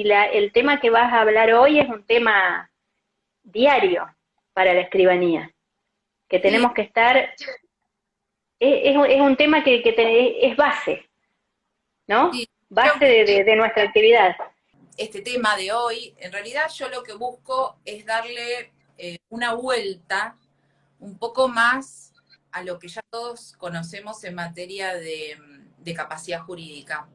el tema que vas a hablar hoy es un tema diario para la escribanía, que Sí, tenemos que estar, es un tema es base, ¿no? sí, creo Base que de nuestra actividad. este tema de hoy, en realidad yo lo que busco es darle una vuelta un poco más a lo que ya todos conocemos en materia de capacidad jurídica,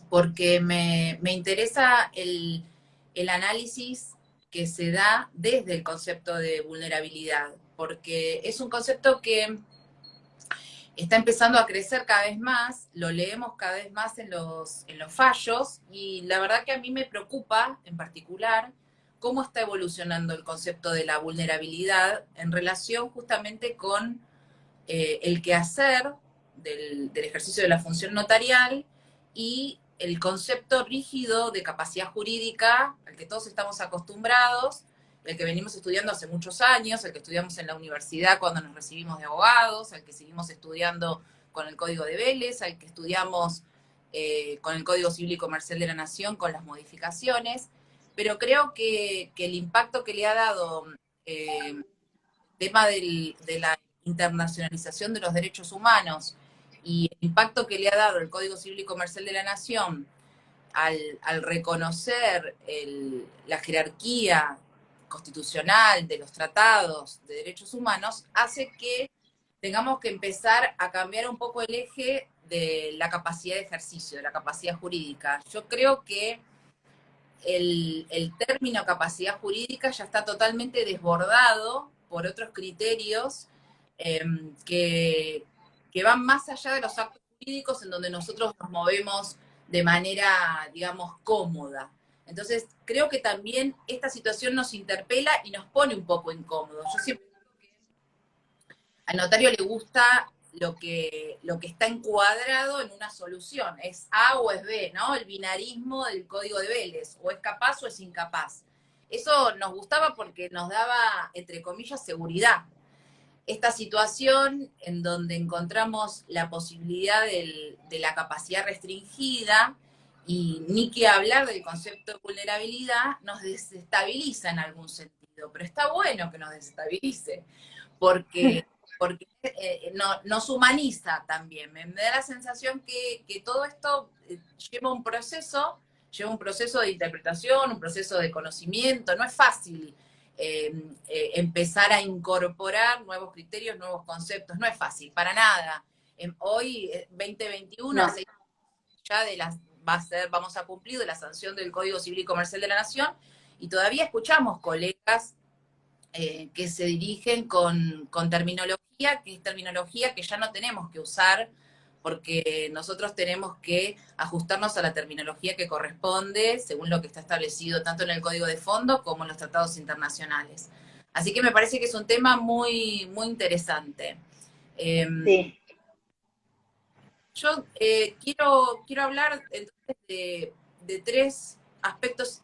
porque me interesa el análisis que se da desde el concepto de vulnerabilidad, porque es un concepto que está empezando a crecer cada vez más, lo leemos cada vez más en los fallos, y la verdad que a mí me preocupa en particular cómo está evolucionando el concepto de la vulnerabilidad en relación justamente con el quehacer del ejercicio de la función notarial y el concepto rígido de capacidad jurídica al que todos estamos acostumbrados, el que venimos estudiando hace muchos años, el que estudiamos en la universidad cuando nos recibimos de abogados, el que seguimos estudiando con el Código de Vélez, al que estudiamos con el Código Civil y Comercial de la Nación, con las modificaciones, pero creo que el impacto que le ha dado el tema de la internacionalización de los derechos humanos y el impacto que le ha dado el Código Civil y Comercial de la Nación al reconocer la jerarquía constitucional de los tratados de derechos humanos, hace que tengamos que empezar a cambiar un poco el eje de la capacidad de ejercicio, de la capacidad jurídica. Yo creo que el término capacidad jurídica ya está totalmente desbordado por otros criterios eh, que, que van más allá de los actos jurídicos en donde nosotros nos movemos de manera, digamos, cómoda. Entonces, creo que también esta situación nos interpela y nos pone un poco incómodos. Yo siempre al notario le gusta lo que está encuadrado en una solución. Es A o es B, ¿no? El binarismo del código de Vélez. O es capaz o es incapaz. Eso nos gustaba porque nos daba, entre comillas, seguridad. Esta situación en donde encontramos la posibilidad de la capacidad restringida y ni que hablar del concepto de vulnerabilidad, nos desestabiliza en algún sentido. Pero está bueno que nos desestabilice, porque, porque nos humaniza también. Me da la sensación que todo esto lleva un proceso de interpretación, un proceso de conocimiento, no es fácil empezar a incorporar nuevos criterios, nuevos conceptos, no es fácil, para nada. Hoy, 2021, No, ya vamos a cumplir de la sanción del Código Civil y Comercial de la Nación, y todavía escuchamos colegas que se dirigen con terminología, que es terminología que ya no tenemos que usar porque nosotros tenemos que ajustarnos a la terminología que corresponde según lo que está establecido tanto en el Código de Fondo como en los tratados internacionales. Así que me parece que es un tema muy, muy interesante. Eh, sí, yo quiero hablar entonces de tres aspectos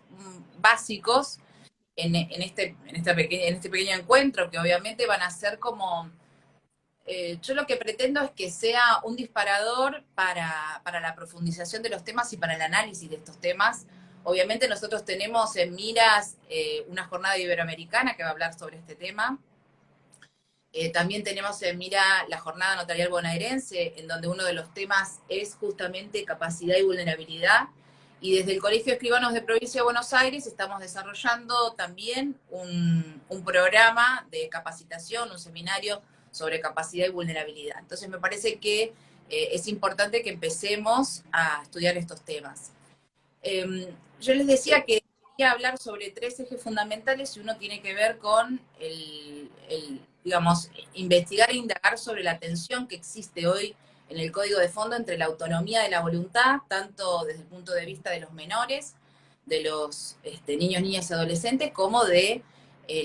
básicos en este pequeño encuentro, que obviamente van a ser como, yo lo que pretendo es que sea un disparador para la profundización de los temas y para el análisis de estos temas. Obviamente nosotros tenemos en miras una jornada iberoamericana que va a hablar sobre este tema. También tenemos en mira la jornada notarial bonaerense, en donde uno de los temas es justamente capacidad y vulnerabilidad. Y desde el Colegio de Escribanos de Provincia de Buenos Aires estamos desarrollando también un programa de capacitación, un seminario sobre capacidad y vulnerabilidad. Entonces me parece que es importante que empecemos a estudiar estos temas. Yo les decía que quería hablar sobre tres ejes fundamentales y uno tiene que ver con digamos, investigar e indagar sobre la tensión que existe hoy en el código de fondo entre la autonomía de la voluntad, tanto desde el punto de vista de los menores, de los niños, niñas y adolescentes, como de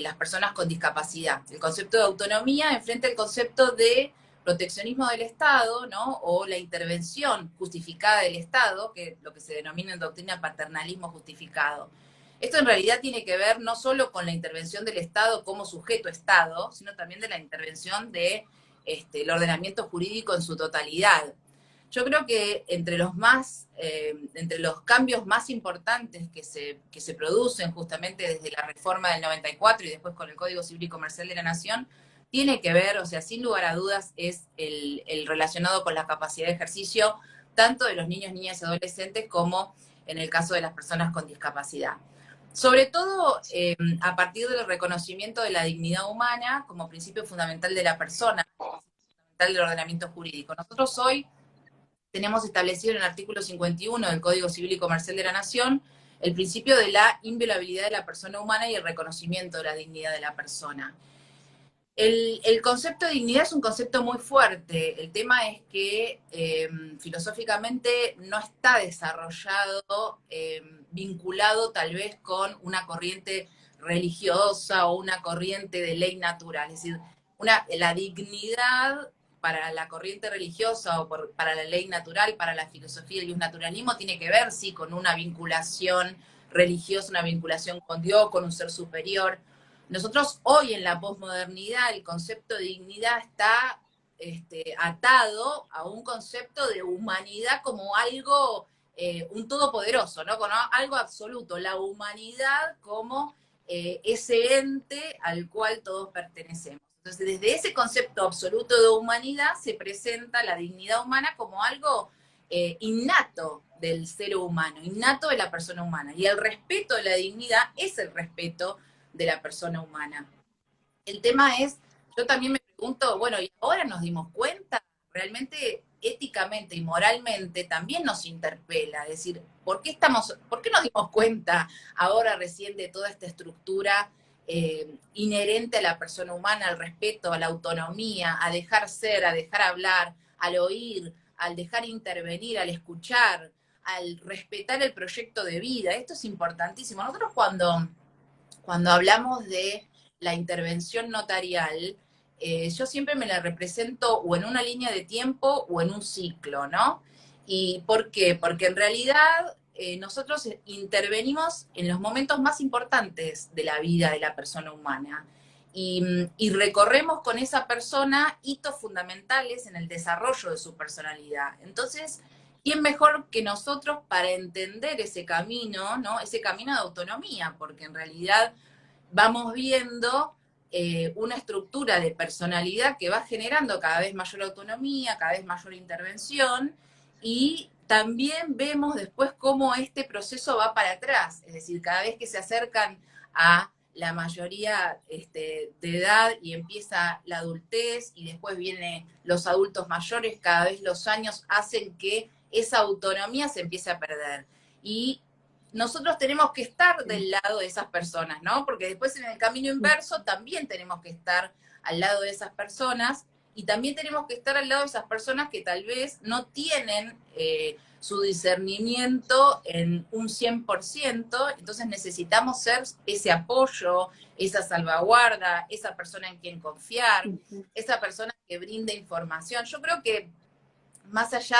las personas con discapacidad. El concepto de autonomía enfrenta el concepto de proteccionismo del Estado, ¿no? O la intervención justificada del Estado, que es lo que se denomina en doctrina paternalismo justificado. Esto en realidad tiene que ver no solo con la intervención del Estado como sujeto Estado, sino también de la intervención de el ordenamiento jurídico en su totalidad. Yo creo que entre los cambios más importantes que se producen justamente desde la reforma del 94 y después con el Código Civil y Comercial de la Nación, tiene que ver, o sea, sin lugar a dudas, es el relacionado con la capacidad de ejercicio, tanto de los niños, niñas y adolescentes, como en el caso de las personas con discapacidad. Sobre todo a partir del reconocimiento de la dignidad humana como principio fundamental de la persona, fundamental del ordenamiento jurídico. Nosotros hoy tenemos establecido en el artículo 51 del Código Civil y Comercial de la Nación el principio de la inviolabilidad de la persona humana y el reconocimiento de la dignidad de la persona. El concepto de dignidad es un concepto muy fuerte. El tema es que filosóficamente no está desarrollado, vinculado tal vez con una corriente religiosa o una corriente de ley natural. Es decir, la dignidad para la corriente religiosa o para la ley natural, para la filosofía y el naturalismo, tiene que ver, sí, con una vinculación religiosa, una vinculación con Dios, con un ser superior. Nosotros hoy en la posmodernidad el concepto de dignidad está atado a un concepto de humanidad como algo, un todopoderoso, ¿no? Como algo absoluto, la humanidad como ese ente al cual todos pertenecemos. Entonces, desde ese concepto absoluto de humanidad se presenta la dignidad humana como algo innato del ser humano, innato de la persona humana. Y el respeto de la dignidad es el respeto de la persona humana. El tema es, yo también me pregunto, bueno, ¿y ahora nos dimos cuenta? Realmente éticamente y moralmente también nos interpela, es decir, ¿por qué nos dimos cuenta ahora recién de toda esta estructura inherente a la persona humana, al respeto, a la autonomía, a dejar ser, a dejar hablar, al oír, al dejar intervenir, al escuchar, al respetar el proyecto de vida? Esto es importantísimo. Nosotros cuando hablamos de la intervención notarial, yo siempre me la represento o en una línea de tiempo o en un ciclo, ¿no? ¿Y por qué? Porque en realidad nosotros intervenimos en los momentos más importantes de la vida de la persona humana y recorremos con esa persona hitos fundamentales en el desarrollo de su personalidad. Entonces, ¿quién mejor que nosotros para entender ese camino, ¿no? Ese camino de autonomía, porque en realidad vamos viendo una estructura de personalidad que va generando cada vez mayor autonomía, cada vez mayor intervención, y también vemos después cómo este proceso va para atrás, es decir, cada vez que se acercan a la mayoría de edad y empieza la adultez y después vienen los adultos mayores, cada vez los años hacen que esa autonomía se empiece a perder. Y nosotros tenemos que estar del lado de esas personas, ¿no? Porque después en el camino inverso también tenemos que estar al lado de esas personas y también tenemos que estar al lado de esas personas que tal vez no tienen su discernimiento en un 100%, entonces necesitamos ser ese apoyo, esa salvaguarda, esa persona en quien confiar, esa persona que brinda información. Yo creo que más allá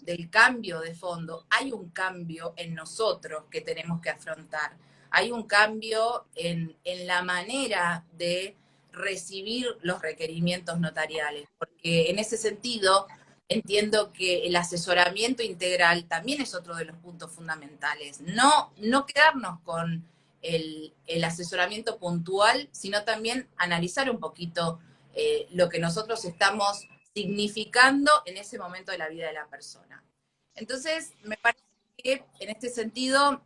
del cambio de fondo, hay un cambio en nosotros que tenemos que afrontar. Hay un cambio en la manera de recibir los requerimientos notariales, porque en ese sentido entiendo que el asesoramiento integral también es otro de los puntos fundamentales. No quedarnos con el asesoramiento puntual, sino también analizar un poquito lo que nosotros estamos significando en ese momento de la vida de la persona. Entonces, me parece que en este sentido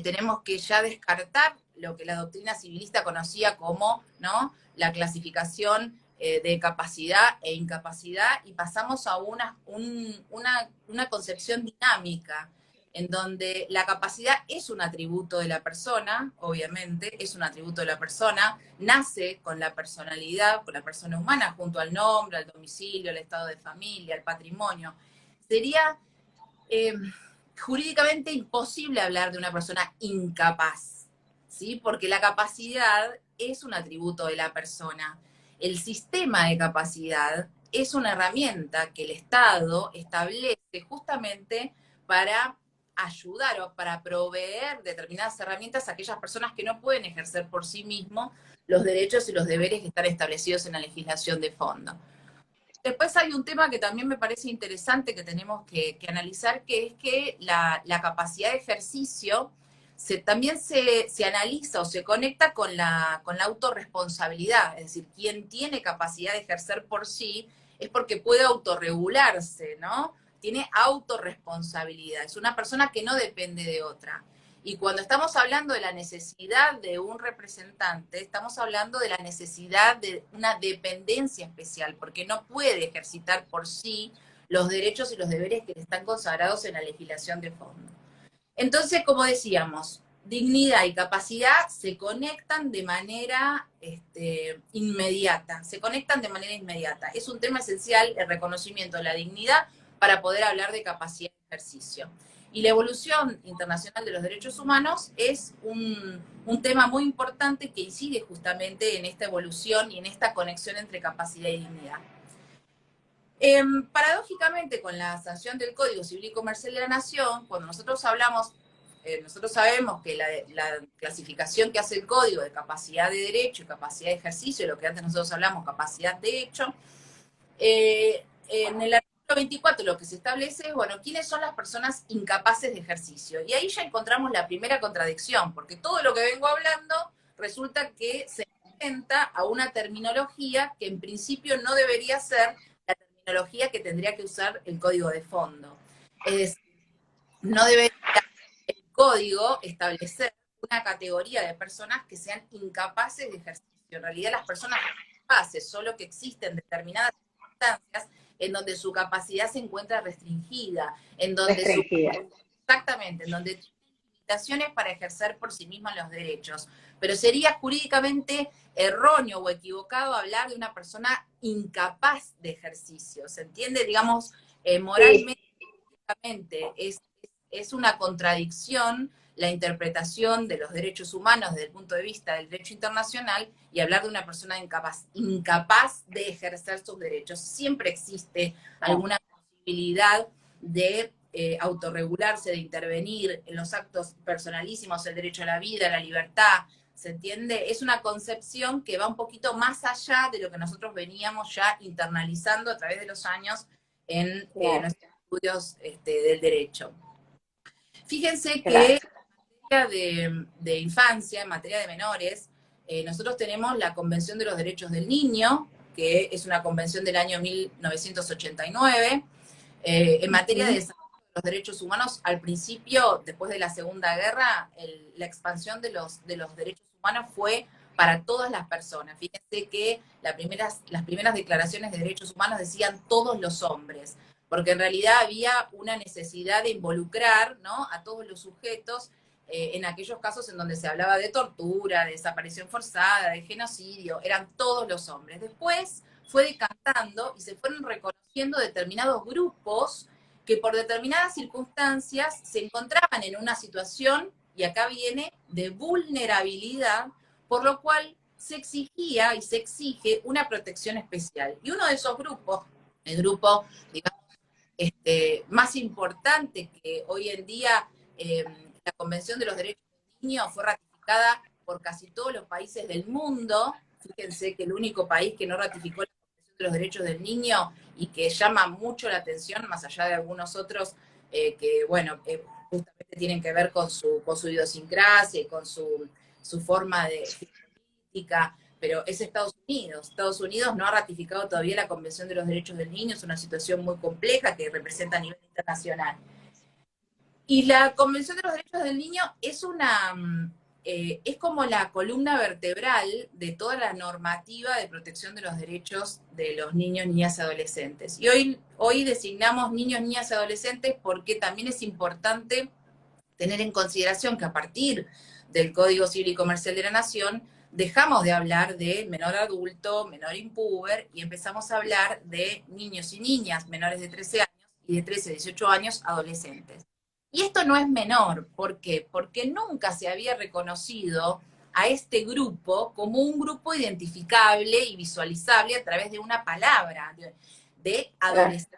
tenemos que ya descartar lo que la doctrina civilista conocía como, ¿no?, la clasificación de capacidad e incapacidad y pasamos a una concepción dinámica en donde la capacidad es un atributo de la persona, obviamente, es un atributo de la persona, nace con la personalidad, con la persona humana, junto al nombre, al domicilio, al estado de familia, al patrimonio. Sería jurídicamente imposible hablar de una persona incapaz, ¿sí? Porque la capacidad es un atributo de la persona. El sistema de capacidad es una herramienta que el Estado establece justamente para ayudar o para proveer determinadas herramientas a aquellas personas que no pueden ejercer por sí mismos los derechos y los deberes que están establecidos en la legislación de fondo. Después hay un tema que también me parece interesante que tenemos que analizar, que es que la capacidad de ejercicio también se analiza o se conecta con la autorresponsabilidad. Es decir, quien tiene capacidad de ejercer por sí es porque puede autorregularse, ¿no? Tiene autorresponsabilidad. Es una persona que no depende de otra. Y cuando estamos hablando de la necesidad de un representante, estamos hablando de la necesidad de una dependencia especial, porque no puede ejercitar por sí los derechos y los deberes que están consagrados en la legislación de fondo. Entonces, como decíamos, dignidad y capacidad se conectan de manera inmediata, se conectan de manera inmediata. Es un tema esencial el reconocimiento de la dignidad para poder hablar de capacidad de ejercicio. Y la evolución internacional de los derechos humanos es un tema muy importante que incide justamente en esta evolución y en esta conexión entre capacidad y dignidad. Paradójicamente, con la sanción del Código Civil y Comercial de la Nación, cuando nosotros hablamos, nosotros sabemos que la clasificación que hace el Código de capacidad de derecho y capacidad de ejercicio, lo que antes nosotros hablamos capacidad de hecho, en el artículo 24 lo que se establece es, bueno, ¿quiénes son las personas incapaces de ejercicio? Y ahí ya encontramos la primera contradicción, porque todo lo que vengo hablando resulta que se enfrenta a una terminología que en principio no debería ser la terminología que tendría que usar el código de fondo. Es decir, no debería el código establecer una categoría de personas que sean incapaces de ejercicio. En realidad las personas capaces, solo que existen determinadas circunstancias en donde su capacidad se encuentra restringida, en donde exactamente, en donde tiene limitaciones para ejercer por sí misma los derechos. Pero sería jurídicamente erróneo o equivocado hablar de una persona incapaz de ejercicio. ¿Se entiende? Digamos, moralmente, es una contradicción la interpretación de los derechos humanos desde el punto de vista del derecho internacional y hablar de una persona incapaz de ejercer sus derechos. Siempre existe alguna posibilidad de autorregularse, de intervenir en los actos personalísimos, el derecho a la vida, a la libertad, ¿se entiende? Es una concepción que va un poquito más allá de lo que nosotros veníamos ya internalizando a través de los años en nuestros estudios del derecho. Fíjense que en materia de infancia, en materia de menores, nosotros tenemos la Convención de los Derechos del Niño, que es una convención del año 1989. En materia de desarrollo de los derechos humanos, al principio, después de la Segunda Guerra, la expansión de los derechos humanos fue para todas las personas. Fíjense que las primeras declaraciones de derechos humanos decían todos los hombres, porque en realidad había una necesidad de involucrar, ¿no?, a todos los sujetos en aquellos casos en donde se hablaba de tortura, de desaparición forzada, de genocidio, eran todos los hombres. Después fue decantando y se fueron reconociendo determinados grupos que por determinadas circunstancias se encontraban en una situación, y acá viene, de vulnerabilidad, por lo cual se exigía y se exige una protección especial. Y uno de esos grupos, el grupo, digamos, más importante que hoy en día, la Convención de los Derechos del Niño fue ratificada por casi todos los países del mundo. Fíjense que el único país que no ratificó la Convención de los Derechos del Niño y que llama mucho la atención, más allá de algunos otros que, bueno, justamente tienen que ver con su idiosincrasia y con su forma de política, pero es Estados Unidos. Estados Unidos no ha ratificado todavía la Convención de los Derechos del Niño, es una situación muy compleja que representa a nivel internacional. Y la Convención de los Derechos del Niño es es como la columna vertebral de toda la normativa de protección de los derechos de los niños, niñas y adolescentes. Y hoy designamos niños, niñas y adolescentes porque también es importante tener en consideración que a partir del Código Civil y Comercial de la Nación dejamos de hablar de menor adulto, menor impúber, y empezamos a hablar de niños y niñas menores de 13 años y de 13 a 18 años adolescentes. Y esto no es menor, ¿por qué? Porque nunca se había reconocido a este grupo como un grupo identificable y visualizable a través de una palabra, de adolescente.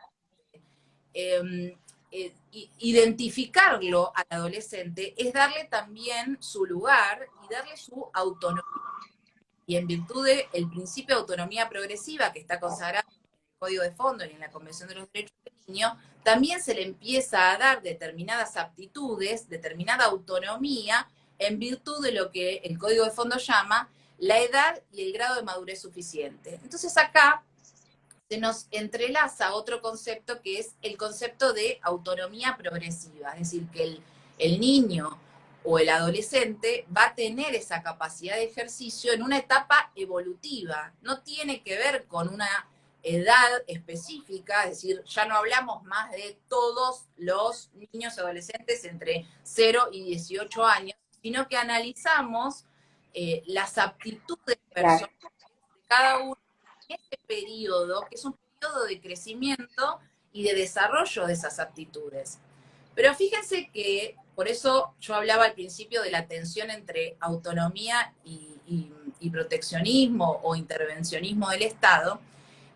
Identificarlo al adolescente es darle también su lugar y darle su autonomía. Y en virtud del principio de autonomía progresiva que está consagrado en el Código de Fondo y en la Convención de los Derechos del Niño, también se le empieza a dar determinadas aptitudes, determinada autonomía, en virtud de lo que el Código de Fondo llama la edad y el grado de madurez suficiente. Entonces acá se nos entrelaza otro concepto que es el concepto de autonomía progresiva, es decir, que el niño o el adolescente va a tener esa capacidad de ejercicio en una etapa evolutiva, no tiene que ver con una edad específica, es decir, ya no hablamos más de todos los niños y adolescentes entre 0 y 18 años, sino que analizamos las aptitudes personales de cada uno en este periodo, que es un periodo de crecimiento y de desarrollo de esas aptitudes. Pero fíjense que, por eso yo hablaba al principio de la tensión entre autonomía y proteccionismo o intervencionismo del Estado,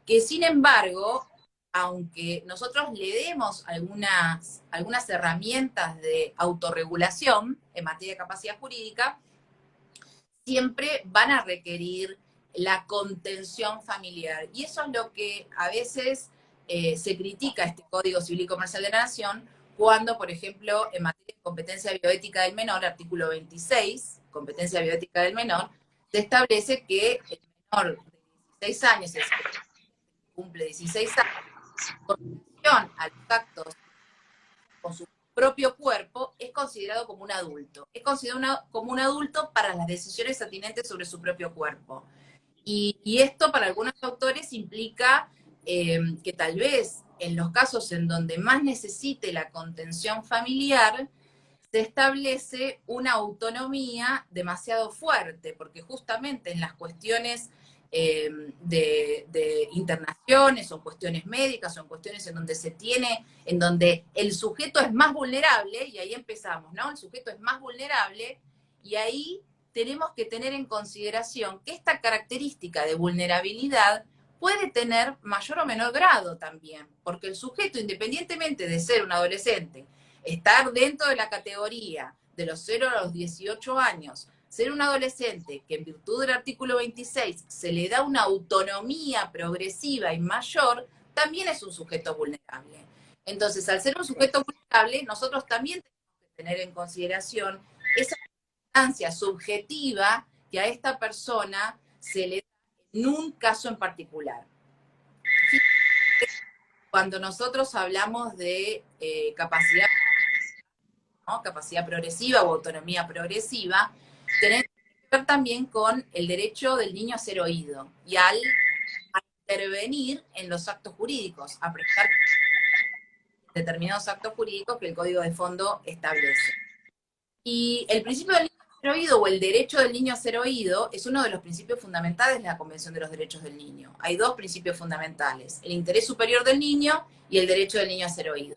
que sin embargo, aunque nosotros le demos algunas herramientas de autorregulación en materia de capacidad jurídica, siempre van a requerir la contención familiar. Y eso es lo que a veces se critica este Código Civil y Comercial de la Nación, cuando, por ejemplo, en materia de competencia bioética del menor, artículo 26, competencia bioética del menor, se establece que el menor de 16 años, es cumple 16 años, con relación a los actos con su propio cuerpo, es considerado como un adulto. Es considerado como un adulto para las decisiones atinentes sobre su propio cuerpo. Y esto para algunos autores implica que tal vez en los casos en donde más necesite la contención familiar, se establece una autonomía demasiado fuerte, porque justamente en las cuestiones de internaciones o cuestiones médicas o en cuestiones en donde en donde el sujeto es más vulnerable, y ahí empezamos, ¿no? El sujeto es más vulnerable, y ahí tenemos que tener en consideración que esta característica de vulnerabilidad puede tener mayor o menor grado también, porque el sujeto, independientemente de ser un adolescente, estar dentro de la categoría de los 0 a los 18 años, ser un adolescente que en virtud del artículo 26 se le da una autonomía progresiva y mayor, también es un sujeto vulnerable. Entonces, al ser un sujeto vulnerable, nosotros también tenemos que tener en consideración esa instancia subjetiva que a esta persona se le da en un caso en particular. Cuando nosotros hablamos de capacidad, ¿no? Capacidad progresiva o autonomía progresiva, tenemos que ver también con el derecho del niño a ser oído y a intervenir en los actos jurídicos, a prestar determinados actos jurídicos que el Código de Fondo establece. Y el principio del niño a ser oído o el derecho del niño a ser oído es uno de los principios fundamentales de la Convención de los Derechos del Niño. Hay dos principios fundamentales: el interés superior del niño y el derecho del niño a ser oído.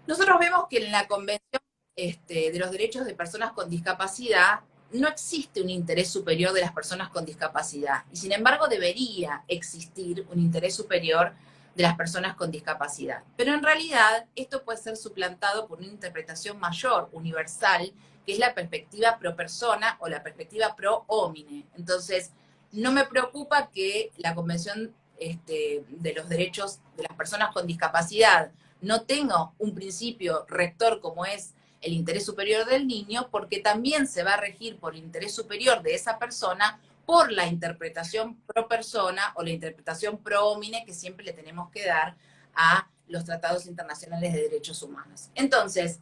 Nosotros vemos que en la Convención de los Derechos de Personas con Discapacidad no existe un interés superior de las personas con discapacidad, y sin embargo debería existir un interés superior de las personas con discapacidad. Pero en realidad esto puede ser suplantado por una interpretación mayor, universal, que es la perspectiva pro persona o la perspectiva pro homine. Entonces, no me preocupa que la Convención de los Derechos de las Personas con Discapacidad no tenga un principio rector como es el interés superior del niño, porque también se va a regir por el interés superior de esa persona, por la interpretación pro persona o la interpretación pro homine que siempre le tenemos que dar a los tratados internacionales de derechos humanos. Entonces,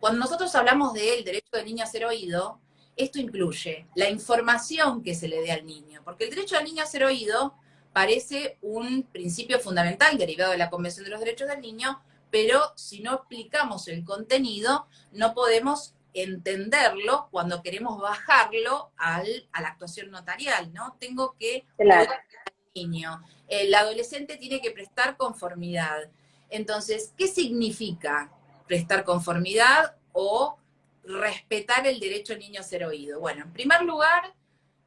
cuando nosotros hablamos del derecho del niño a ser oído, esto incluye la información que se le dé al niño, porque el derecho del niño a ser oído parece un principio fundamental derivado de la Convención de los Derechos del Niño, pero si no explicamos el contenido, no podemos entenderlo cuando queremos bajarlo a la actuación notarial, ¿no? Tengo que Claro. oír al niño. El adolescente tiene que prestar conformidad. Entonces, ¿qué significa prestar conformidad o respetar el derecho del niño a ser oído? Bueno, en primer lugar,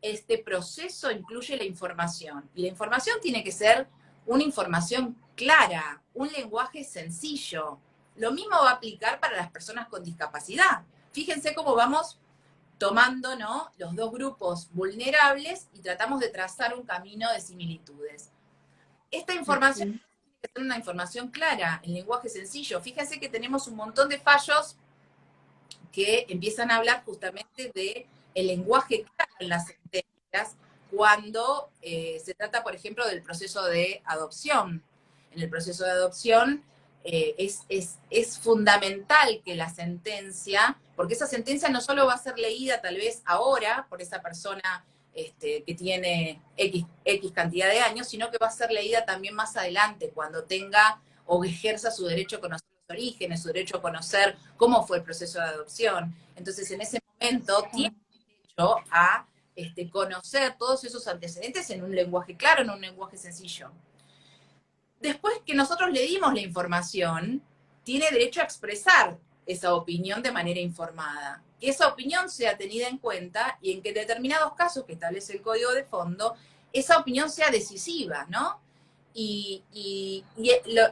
este proceso incluye la información. Y la información tiene que ser una información clara, un lenguaje sencillo. Lo mismo va a aplicar para las personas con discapacidad. Fíjense cómo vamos tomando, ¿no?, los dos grupos vulnerables y tratamos de trazar un camino de similitudes. esta información tiene que ser una información clara, en lenguaje sencillo. Fíjense que tenemos un montón de fallos que empiezan a hablar justamente de el lenguaje claro en las sentencias cuando se trata, por ejemplo, del proceso de adopción. En el proceso de adopción es fundamental que la sentencia, porque esa sentencia no solo va a ser leída tal vez ahora por esa persona que tiene X cantidad de años, sino que va a ser leída también más adelante, cuando tenga o ejerza su derecho a conocer los orígenes, su derecho a conocer cómo fue el proceso de adopción. Entonces, en ese momento tiene derecho a conocer todos esos antecedentes en un lenguaje claro, en un lenguaje sencillo. Después que nosotros le dimos la información, tiene derecho a expresar esa opinión de manera informada. Que esa opinión sea tenida en cuenta y en que en determinados casos que establece el código de fondo, esa opinión sea decisiva, ¿no?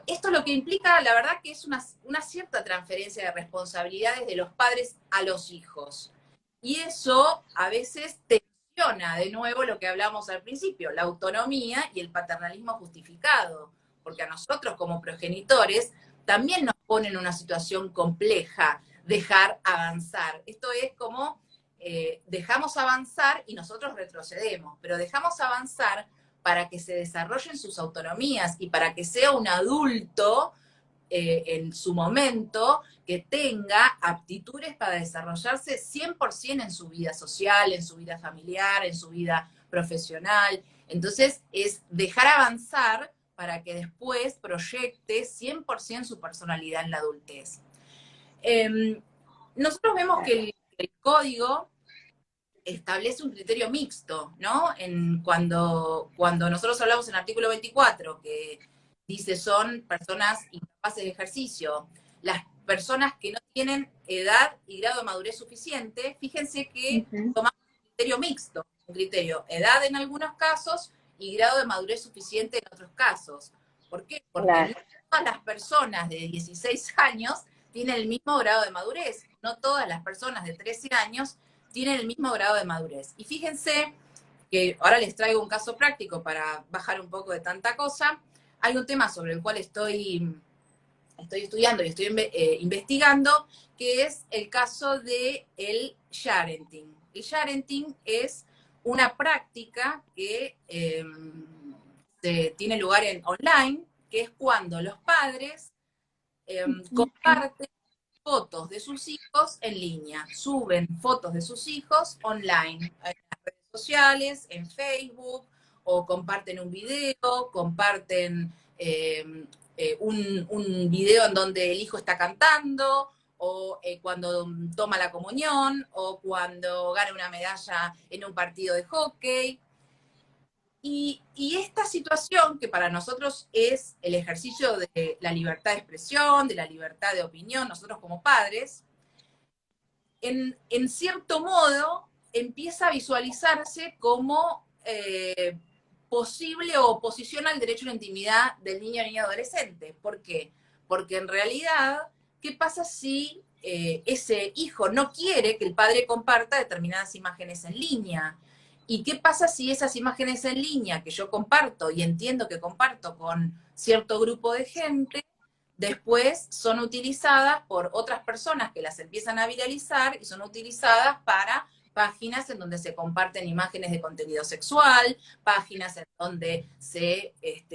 Esto lo que implica, la verdad, que es una cierta transferencia de responsabilidades de los padres a los hijos. Y eso a veces tensiona de nuevo lo que hablamos al principio, la autonomía y el paternalismo justificado, porque a nosotros como progenitores también nos pone en una situación compleja dejar avanzar. Esto es como dejamos avanzar y nosotros retrocedemos, pero dejamos avanzar para que se desarrollen sus autonomías y para que sea un adulto en su momento que tenga aptitudes para desarrollarse 100% en su vida social, en su vida familiar, en su vida profesional. Entonces es dejar avanzar para que después proyecte 100% su personalidad en la adultez. Nosotros vemos que el código establece un criterio mixto, ¿no? Cuando nosotros hablamos en el artículo 24, que dice son personas incapaces de ejercicio, las personas que no tienen edad y grado de madurez suficiente, fíjense que tomamos un criterio mixto, un criterio edad en algunos casos y grado de madurez suficiente en otros casos. ¿Por qué? Porque no todas las personas de 16 años tienen el mismo grado de madurez, no todas las personas de 13 años tienen el mismo grado de madurez. Y fíjense que ahora les traigo un caso práctico para bajar un poco de tanta cosa. Hay un tema sobre el cual estoy estudiando y estoy investigando, que es el caso de el sharenting. El sharenting es una práctica que tiene lugar online, que es cuando los padres comparten fotos de sus hijos en línea, suben fotos de sus hijos online, en las redes sociales, en Facebook, o comparten un video, comparten un video en donde el hijo está cantando, o cuando toma la comunión, o cuando gana una medalla en un partido de hockey. Y esta situación, que para nosotros es el ejercicio de la libertad de expresión, de la libertad de opinión, nosotros como padres, en cierto modo empieza a visualizarse como posible oposición al derecho a la intimidad del niño, niña, adolescente. ¿Por qué? Porque en realidad, ¿qué pasa si ese hijo no quiere que el padre comparta determinadas imágenes en línea? ¿Y qué pasa si esas imágenes en línea que yo comparto y entiendo que comparto con cierto grupo de gente, después son utilizadas por otras personas que las empiezan a viralizar y son utilizadas para páginas en donde se comparten imágenes de contenido sexual, páginas en donde se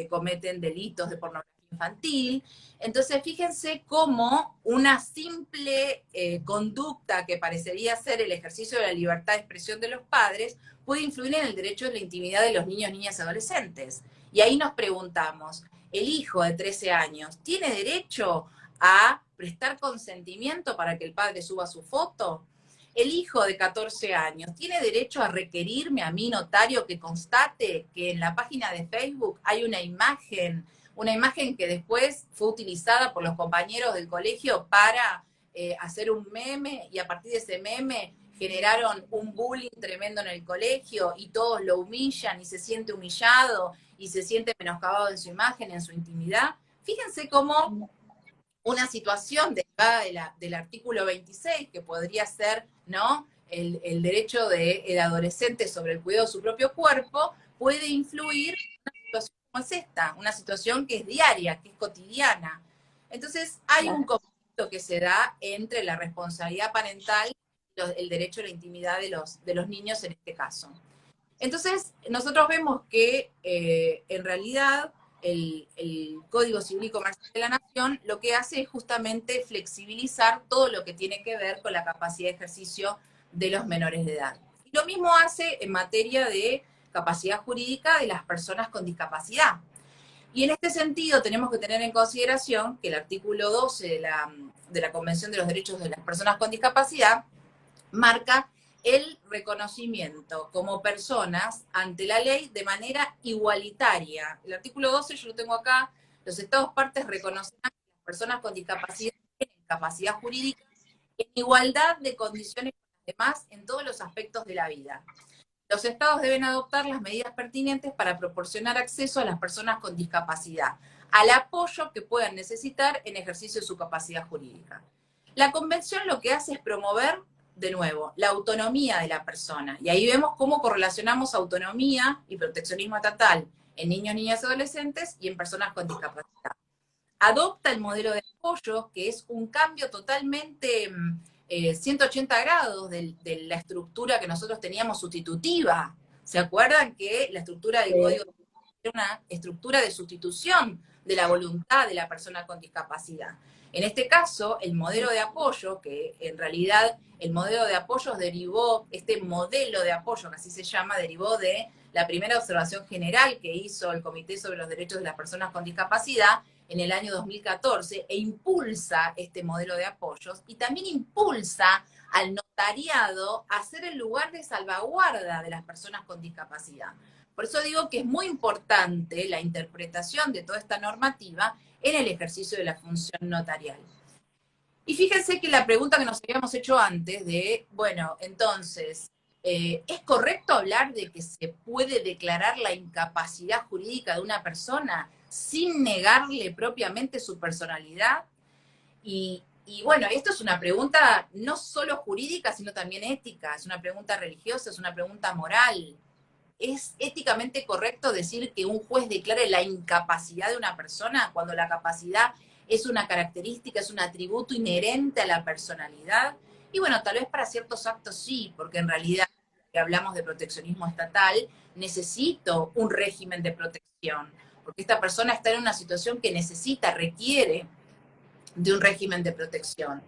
cometen delitos de pornografía infantil? Entonces, fíjense cómo una simple conducta que parecería ser el ejercicio de la libertad de expresión de los padres puede influir en el derecho de la intimidad de los niños, niñas y adolescentes. Y ahí nos preguntamos, ¿el hijo de 13 años tiene derecho a prestar consentimiento para que el padre suba su foto? ¿El hijo de 14 años tiene derecho a requerirme a mí, notario, que constate que en la página de Facebook hay una imagen que después fue utilizada por los compañeros del colegio para hacer un meme, y a partir de ese meme generaron un bullying tremendo en el colegio y todos lo humillan y se siente humillado y se siente menoscabado en su imagen, en su intimidad? Fíjense cómo una situación derivada del artículo 26, que podría ser, ¿no?, el derecho del adolescente sobre el cuidado de su propio cuerpo, puede influir en una situación como es esta, una situación que es diaria, que es cotidiana. Entonces hay un conflicto que se da entre la responsabilidad parental y el derecho a la intimidad de los niños en este caso. Entonces, nosotros vemos que en realidad el Código Civil y Comercial de la Nación lo que hace es justamente flexibilizar todo lo que tiene que ver con la capacidad de ejercicio de los menores de edad. Y lo mismo hace en materia de capacidad jurídica de las personas con discapacidad. Y en este sentido tenemos que tener en consideración que el artículo 12 de la Convención de los Derechos de las Personas con Discapacidad marca el reconocimiento como personas ante la ley de manera igualitaria. El artículo 12, yo lo tengo acá, los Estados partes reconocerán que las personas con discapacidad tienen capacidad jurídica en igualdad de condiciones con los demás en todos los aspectos de la vida. Los Estados deben adoptar las medidas pertinentes para proporcionar acceso a las personas con discapacidad, al apoyo que puedan necesitar en ejercicio de su capacidad jurídica. La Convención lo que hace es promover, de nuevo, la autonomía de la persona. Y ahí vemos cómo correlacionamos autonomía y proteccionismo estatal en niños, niñas y adolescentes y en personas con discapacidad. Adopta el modelo de apoyo, que es un cambio totalmente 180 grados de la estructura que nosotros teníamos sustitutiva. ¿Se acuerdan que la estructura del código era una estructura de sustitución de la voluntad de la persona con discapacidad? En este caso, el modelo de apoyo, que en realidad el modelo de apoyo derivó, este modelo de apoyo, que así se llama, derivó de la primera observación general que hizo el Comité sobre los Derechos de las Personas con Discapacidad en el año 2014, e impulsa este modelo de apoyos, y también impulsa al notariado a ser el lugar de salvaguarda de las personas con discapacidad. Por eso digo que es muy importante la interpretación de toda esta normativa en el ejercicio de la función notarial. Y fíjense que la pregunta que nos habíamos hecho antes de, bueno, entonces, ¿es correcto hablar de que se puede declarar la incapacidad jurídica de una persona sin negarle propiamente su personalidad? Y bueno, esto es una pregunta no solo jurídica, sino también ética, es una pregunta religiosa, es una pregunta moral. ¿Es éticamente correcto decir que un juez declare la incapacidad de una persona cuando la capacidad es una característica, es un atributo inherente a la personalidad? Y bueno, tal vez para ciertos actos sí, porque en realidad, que hablamos de proteccionismo estatal, necesito un régimen de protección, porque esta persona está en una situación que necesita, requiere de un régimen de protección.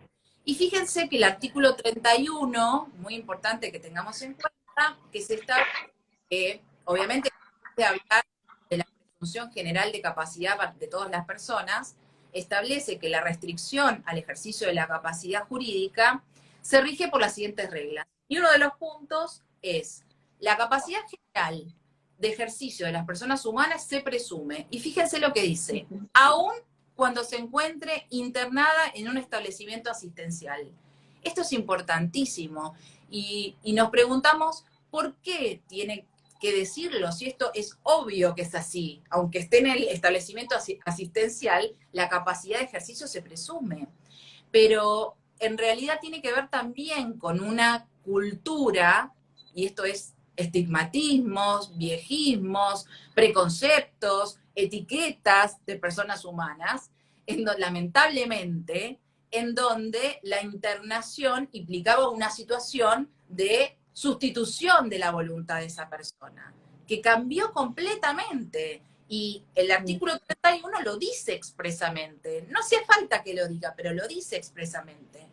Y fíjense que el artículo 31, muy importante que tengamos en cuenta, que se establece que, obviamente, de hablar de la presunción general de capacidad de todas las personas, establece que la restricción al ejercicio de la capacidad jurídica se rige por las siguientes reglas. Y uno de los puntos es, la capacidad general de ejercicio de las personas humanas se presume, y fíjense lo que dice, aún cuando se encuentre internada en un establecimiento asistencial. Esto es importantísimo, y nos preguntamos, ¿por qué tiene que decirlo? Si esto es obvio que es así, aunque esté en el establecimiento asistencial, la capacidad de ejercicio se presume. Pero en realidad tiene que ver también con una cultura, y esto es estigmatismos, viejismos, preconceptos, etiquetas de personas humanas, lamentablemente, en donde la internación implicaba una situación de sustitución de la voluntad de esa persona, que cambió completamente. Y el artículo 31 lo dice expresamente. No hace falta que lo diga, pero lo dice expresamente.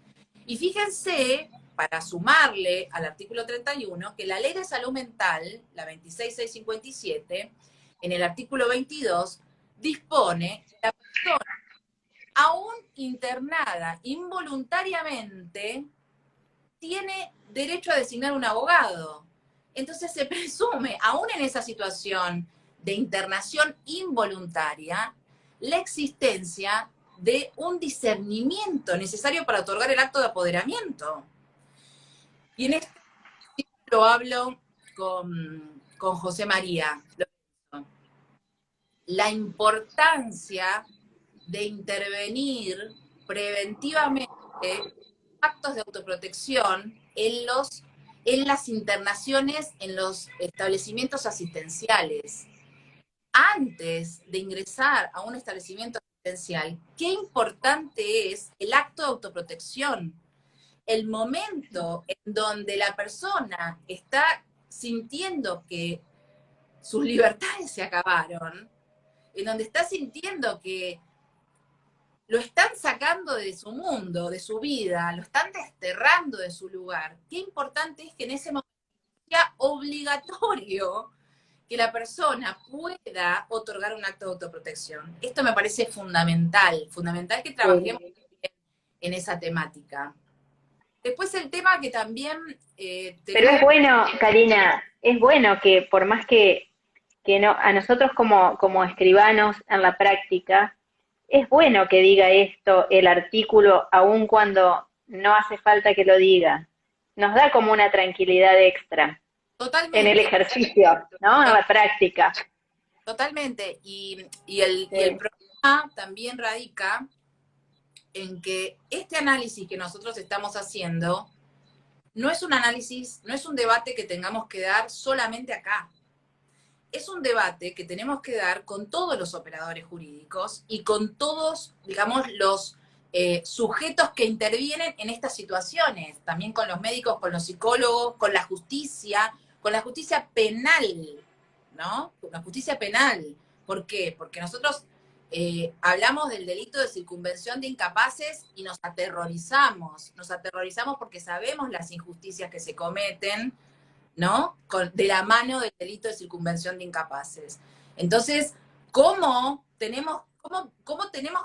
Y fíjense, para sumarle al artículo 31, que la Ley de Salud Mental, la 26657, en el artículo 22, dispone que la persona, aún internada involuntariamente, tiene derecho a designar un abogado. Entonces se presume, aún en esa situación de internación involuntaria, la existencia de un discernimiento necesario para otorgar el acto de apoderamiento. Y en este lo hablo con José María. La importancia de intervenir preventivamente actos de autoprotección en las internaciones en los establecimientos asistenciales. antes de ingresar a un establecimiento asistencial, qué importante es el acto de autoprotección, el momento en donde la persona está sintiendo que sus libertades se acabaron, en donde está sintiendo que lo están sacando de su mundo, de su vida, lo están desterrando de su lugar. Qué importante es que en ese momento sea obligatorio que la persona pueda otorgar un acto de autoprotección. Esto me parece fundamental, fundamental que trabajemos en esa temática. Después el tema que también Pero tenemos... es bueno, Karina, es bueno que por más que no, a nosotros como escribanos en la práctica, es bueno que diga esto el artículo, aun cuando no hace falta que lo diga. Nos da como una tranquilidad extra en el Totalmente, ejercicio, ¿no? En la práctica. totalmente. Y el Sí, problema también radica en que este análisis que nosotros estamos haciendo no es un análisis, no es un debate que tengamos que dar solamente acá. Es un debate que tenemos que dar con todos los operadores jurídicos y con todos, digamos, los sujetos que intervienen en estas situaciones, también con los médicos, con los psicólogos, con la justicia penal, ¿no? Con la justicia penal. ¿Por qué? Porque nosotros hablamos del delito de circunvención de incapaces y nos aterrorizamos porque sabemos las injusticias que se cometen, ¿no? De la mano del delito de circunvención de incapaces. Entonces, ¿cómo tenemos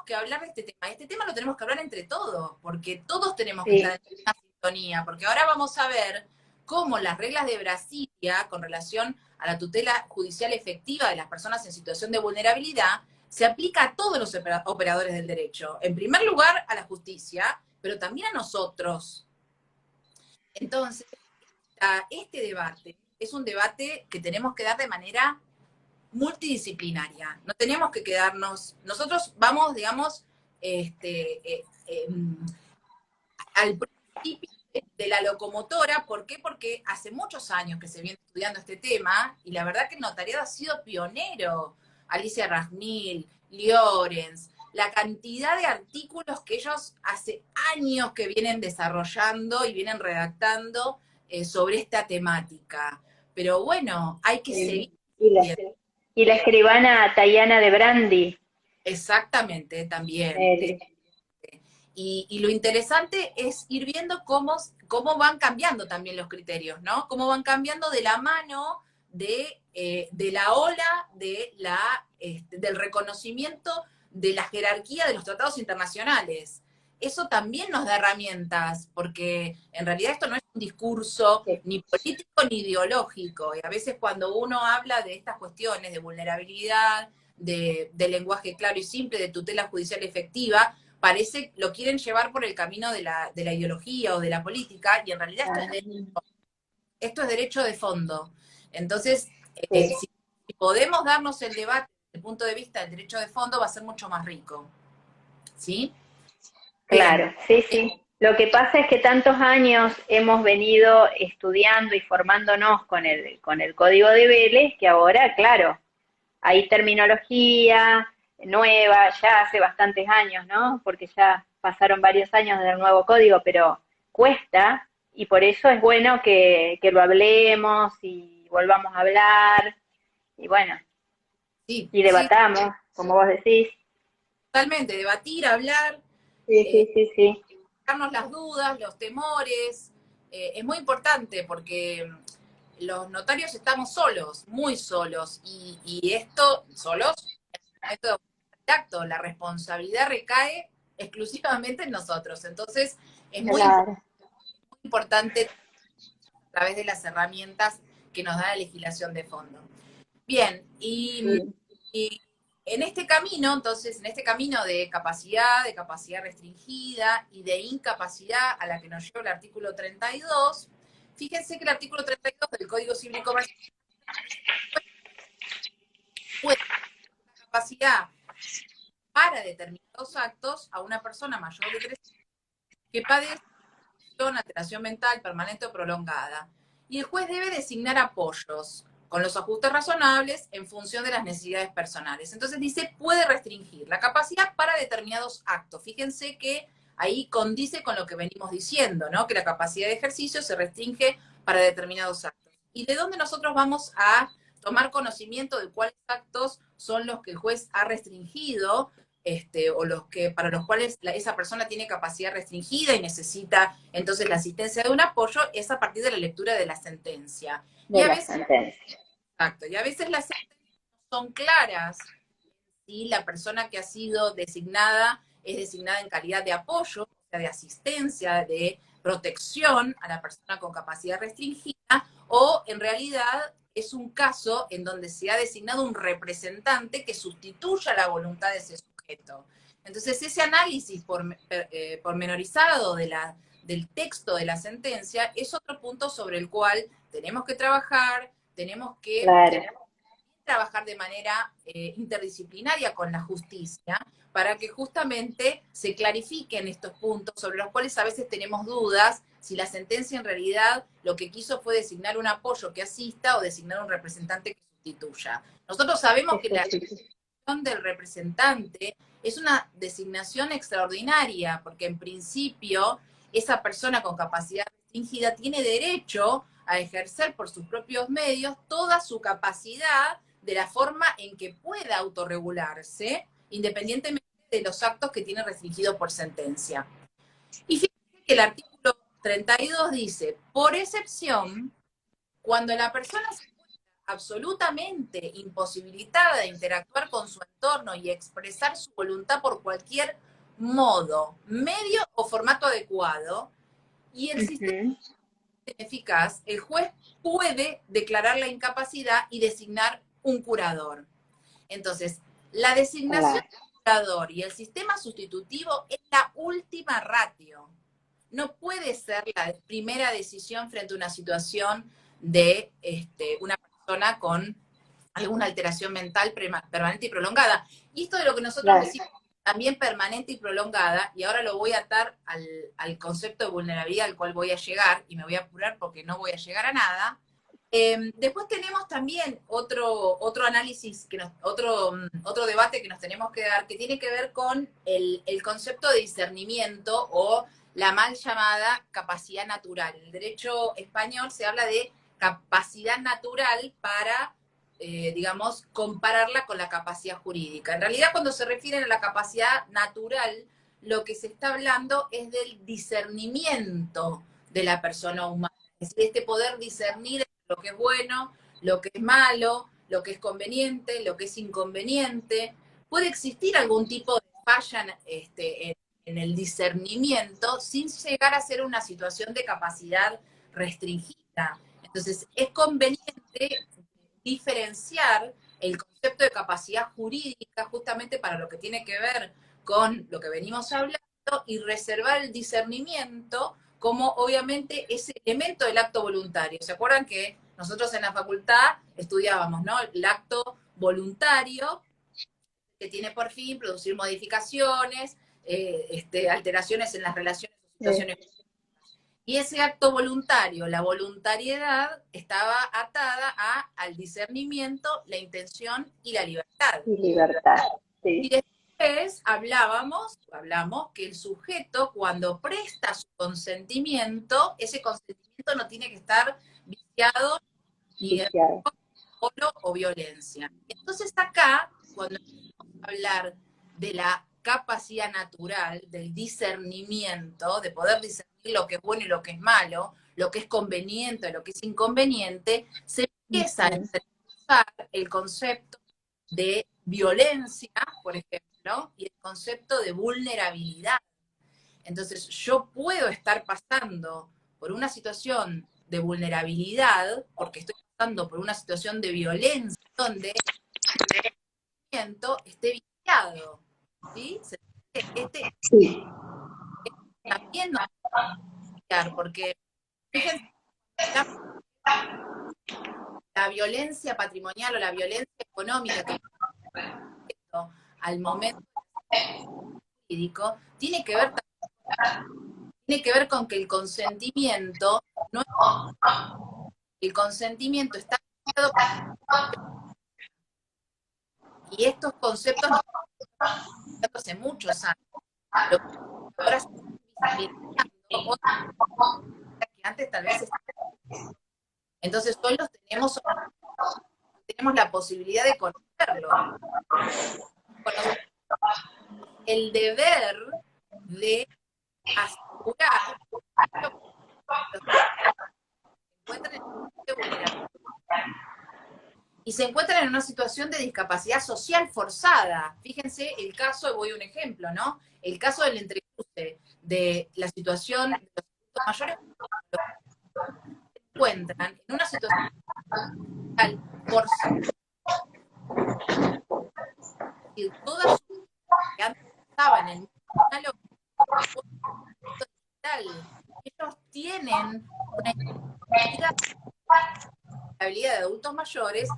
que hablar de este tema? Este tema lo tenemos que hablar entre todos, porque todos tenemos que estar sí, en una sintonía, porque ahora vamos a ver cómo las reglas de Brasilia con relación a la tutela judicial efectiva de las personas en situación de vulnerabilidad se aplica a todos los operadores del derecho. En primer lugar, a la justicia, pero también a nosotros. Entonces, este debate es un debate que tenemos que dar de manera multidisciplinaria. No tenemos que quedarnos, nosotros vamos, digamos, al principio de la locomotora. ¿Por qué? Porque hace muchos años que se viene estudiando este tema y la verdad que el notariado ha sido pionero. Alicia Rasmil, Llorens, la cantidad de artículos que ellos hace años que vienen desarrollando y vienen redactando sobre esta temática. Pero bueno, hay que seguir. sí. Y la escribana Tayana de Brandi. Exactamente, también. Eh, Y lo interesante es ir viendo cómo van cambiando también los criterios, ¿no? Cómo van cambiando de la mano de la ola del reconocimiento de la jerarquía de los tratados internacionales. Eso también nos da herramientas, porque en realidad esto no es un discurso sí. ni político ni ideológico. Y a veces cuando uno habla de estas cuestiones de vulnerabilidad, de lenguaje claro y simple, de tutela judicial efectiva, parece lo quieren llevar por el camino de la ideología o de la política, y en realidad esto es derecho de fondo. Entonces, Sí, si podemos darnos el debate desde el punto de vista del derecho de fondo, va a ser mucho más rico. ¿Sí? Bien. claro, sí, sí. Lo que pasa es que tantos años hemos venido estudiando y formándonos con el código de Vélez que ahora, claro, hay terminología nueva, ya hace bastantes años, ¿no? Porque ya pasaron varios años del nuevo código, pero cuesta y por eso es bueno que lo hablemos y volvamos a hablar y bueno, Sí, y sí, debatamos, como vos decís. totalmente. Debatir, hablar, Sí, eh, sí, sí, sí. sacarnos las dudas, los temores. Es muy importante porque los notarios estamos solos, muy solos, y esto, solos, esto de acto, la responsabilidad recae exclusivamente en nosotros. Entonces, es muy Claro. importante a través de las herramientas que nos da la legislación de fondo. Bien, Sí. y en este camino, entonces, en este camino de capacidad restringida y de incapacidad a la que nos lleva el artículo 32, fíjense que el artículo 32 del Código Civil y Comercial puede dar capacidad para determinados actos a una persona mayor de 3 años que padece una alteración mental permanente o prolongada. Y el juez debe designar apoyos. con los ajustes razonables en función de las necesidades personales. Entonces dice, puede restringir la capacidad para determinados actos. Fíjense que ahí condice con lo que venimos diciendo, ¿no? Que la capacidad de ejercicio se restringe para determinados actos. ¿Y de dónde nosotros vamos a tomar conocimiento de cuáles actos son los que el juez ha restringido, o los que, para los cuales esa persona tiene capacidad restringida y necesita entonces la asistencia de un apoyo? Es a partir de la lectura de la sentencia. De la sentencia. Exacto, y a veces las sentencias no son claras si la persona que ha sido designada es designada en calidad de apoyo, o sea, de asistencia, de protección a la persona con capacidad restringida, o en realidad es un caso en donde se ha designado un representante que sustituya la voluntad de ese sujeto. Entonces, ese análisis pormenorizado del texto de la sentencia es otro punto sobre el cual tenemos que trabajar, tenemos que trabajar de manera interdisciplinaria con la justicia para que justamente se clarifiquen estos puntos sobre los cuales a veces tenemos dudas si la sentencia en realidad lo que quiso fue designar un apoyo que asista o designar un representante que sustituya. Nosotros sabemos que la designación del representante es una designación extraordinaria, porque en principio esa persona con capacidad restringida tiene derecho a ejercer por sus propios medios toda su capacidad de la forma en que pueda autorregularse, independientemente de los actos que tiene restringido por sentencia. Y fíjense que el artículo 32 dice, por excepción, cuando la persona se encuentra absolutamente imposibilitada de interactuar con su entorno y expresar su voluntad por cualquier modo, medio o formato adecuado, y el sistema es eficaz, el juez puede declarar la incapacidad y designar un curador. Entonces, la designación del curador y el sistema sustitutivo es la última ratio. No puede ser la primera decisión frente a una situación de una persona con alguna alteración mental permanente y prolongada. Y esto de lo que nosotros decimos también permanente y prolongada, y ahora lo voy a atar al concepto de vulnerabilidad al cual voy a llegar, y me voy a apurar porque no voy a llegar a nada. Después tenemos también otro análisis, otro debate que nos tenemos que dar, que tiene que ver con el concepto de discernimiento o la mal llamada capacidad natural. En el derecho español se habla de capacidad natural para, digamos, compararla con la capacidad jurídica. En realidad, cuando se refieren a la capacidad natural, lo que se está hablando es del discernimiento de la persona humana. Es decir, poder discernir lo que es bueno, lo que es malo, lo que es conveniente, lo que es inconveniente. Puede existir algún tipo de falla en el discernimiento sin llegar a ser una situación de capacidad restringida. Entonces, es conveniente diferenciar el concepto de capacidad jurídica justamente para lo que tiene que ver con lo que venimos hablando y reservar el discernimiento como obviamente ese elemento del acto voluntario. ¿Se acuerdan que nosotros en la facultad estudiábamos, ¿no? El acto voluntario que tiene por fin producir modificaciones, alteraciones en las relaciones o situaciones. Y ese acto voluntario, la voluntariedad, estaba atada al discernimiento, la intención y la libertad. Y libertad, sí. Y después hablamos que el sujeto, cuando presta su consentimiento, ese consentimiento no tiene que estar viciado ni de polo o violencia. Entonces acá, cuando vamos a hablar de la capacidad natural, del discernimiento, de poder discernir lo que es bueno y lo que es malo, lo que es conveniente, lo que es inconveniente, se empieza a usar el concepto de violencia, por ejemplo, y el concepto de vulnerabilidad. Entonces, yo puedo estar pasando por una situación de vulnerabilidad, porque estoy pasando por una situación de violencia, donde el sentimiento esté viciado, ¿sí? Sí. También nos va a viciar, porque fíjense, la violencia patrimonial o la violencia económica que al momento jurídico tiene que ver con que el consentimiento no el consentimiento está Y estos conceptos no hace muchos años. Lo que ahora se está visibilizando, otra que antes tal vez estaba. Entonces hoy tenemos la posibilidad de conocerlo. El deber de asegurar que se encuentran en vulnerabilidad y se encuentran en una situación de discapacidad social forzada. Fíjense el caso, voy a un ejemplo, ¿no? El caso del entrecruce, de la situación de los adultos mayores se encuentran en una situación social forzada. Y toda su vida que antes estaban en el mundo digital, ellos tienen una habilidad de adultos mayores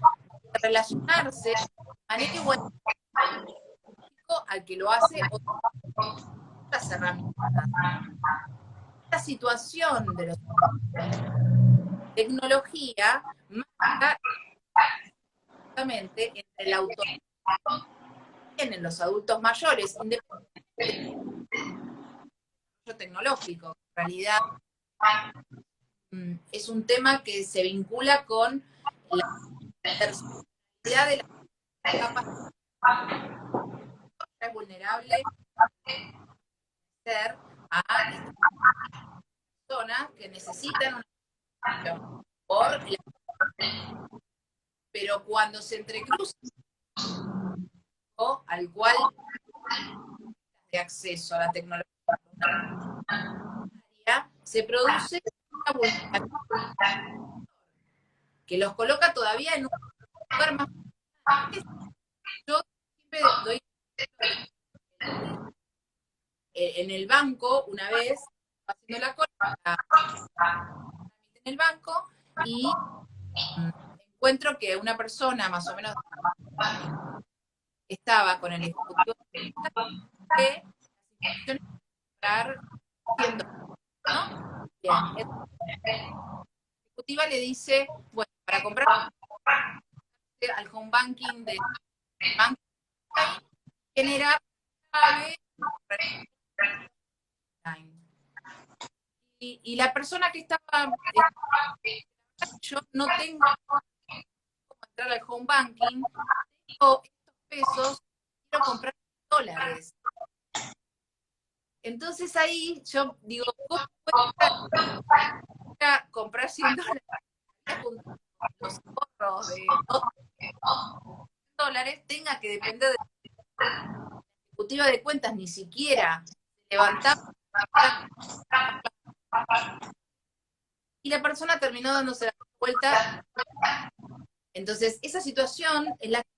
de relacionarse de manera igual al que lo hace otras herramientas. Esta situación de la tecnología marca justamente entre la autonomía que tienen los adultos mayores, independientemente del desarrollo tecnológico. En realidad es un tema que se vincula con la personalidad de la capacidad vulnerable de ser a estas personas que necesitan una atención pero cuando se entrecruza al cual de acceso a la tecnología se produce una vulnerabilidad que los coloca todavía en un lugar más. Yo siempre doy en el banco, una vez haciendo la cola en el banco y encuentro que una persona más o menos estaba con el ejecutivo que la estar haciendo, ¿no? Bien. La ejecutiva le dice, bueno, para comprar al home banking de banco generar y la persona que estaba, yo no tengo cómo entrar al home banking, tengo estos pesos, quiero comprar dólares. Entonces ahí yo digo, ¿cómo puedo comprar 100 dólares? Los ahorros de dólares tenga que depender de la ejecutiva de cuentas, ni siquiera levantar y la persona terminó dándose la vuelta. Entonces, esa situación es la que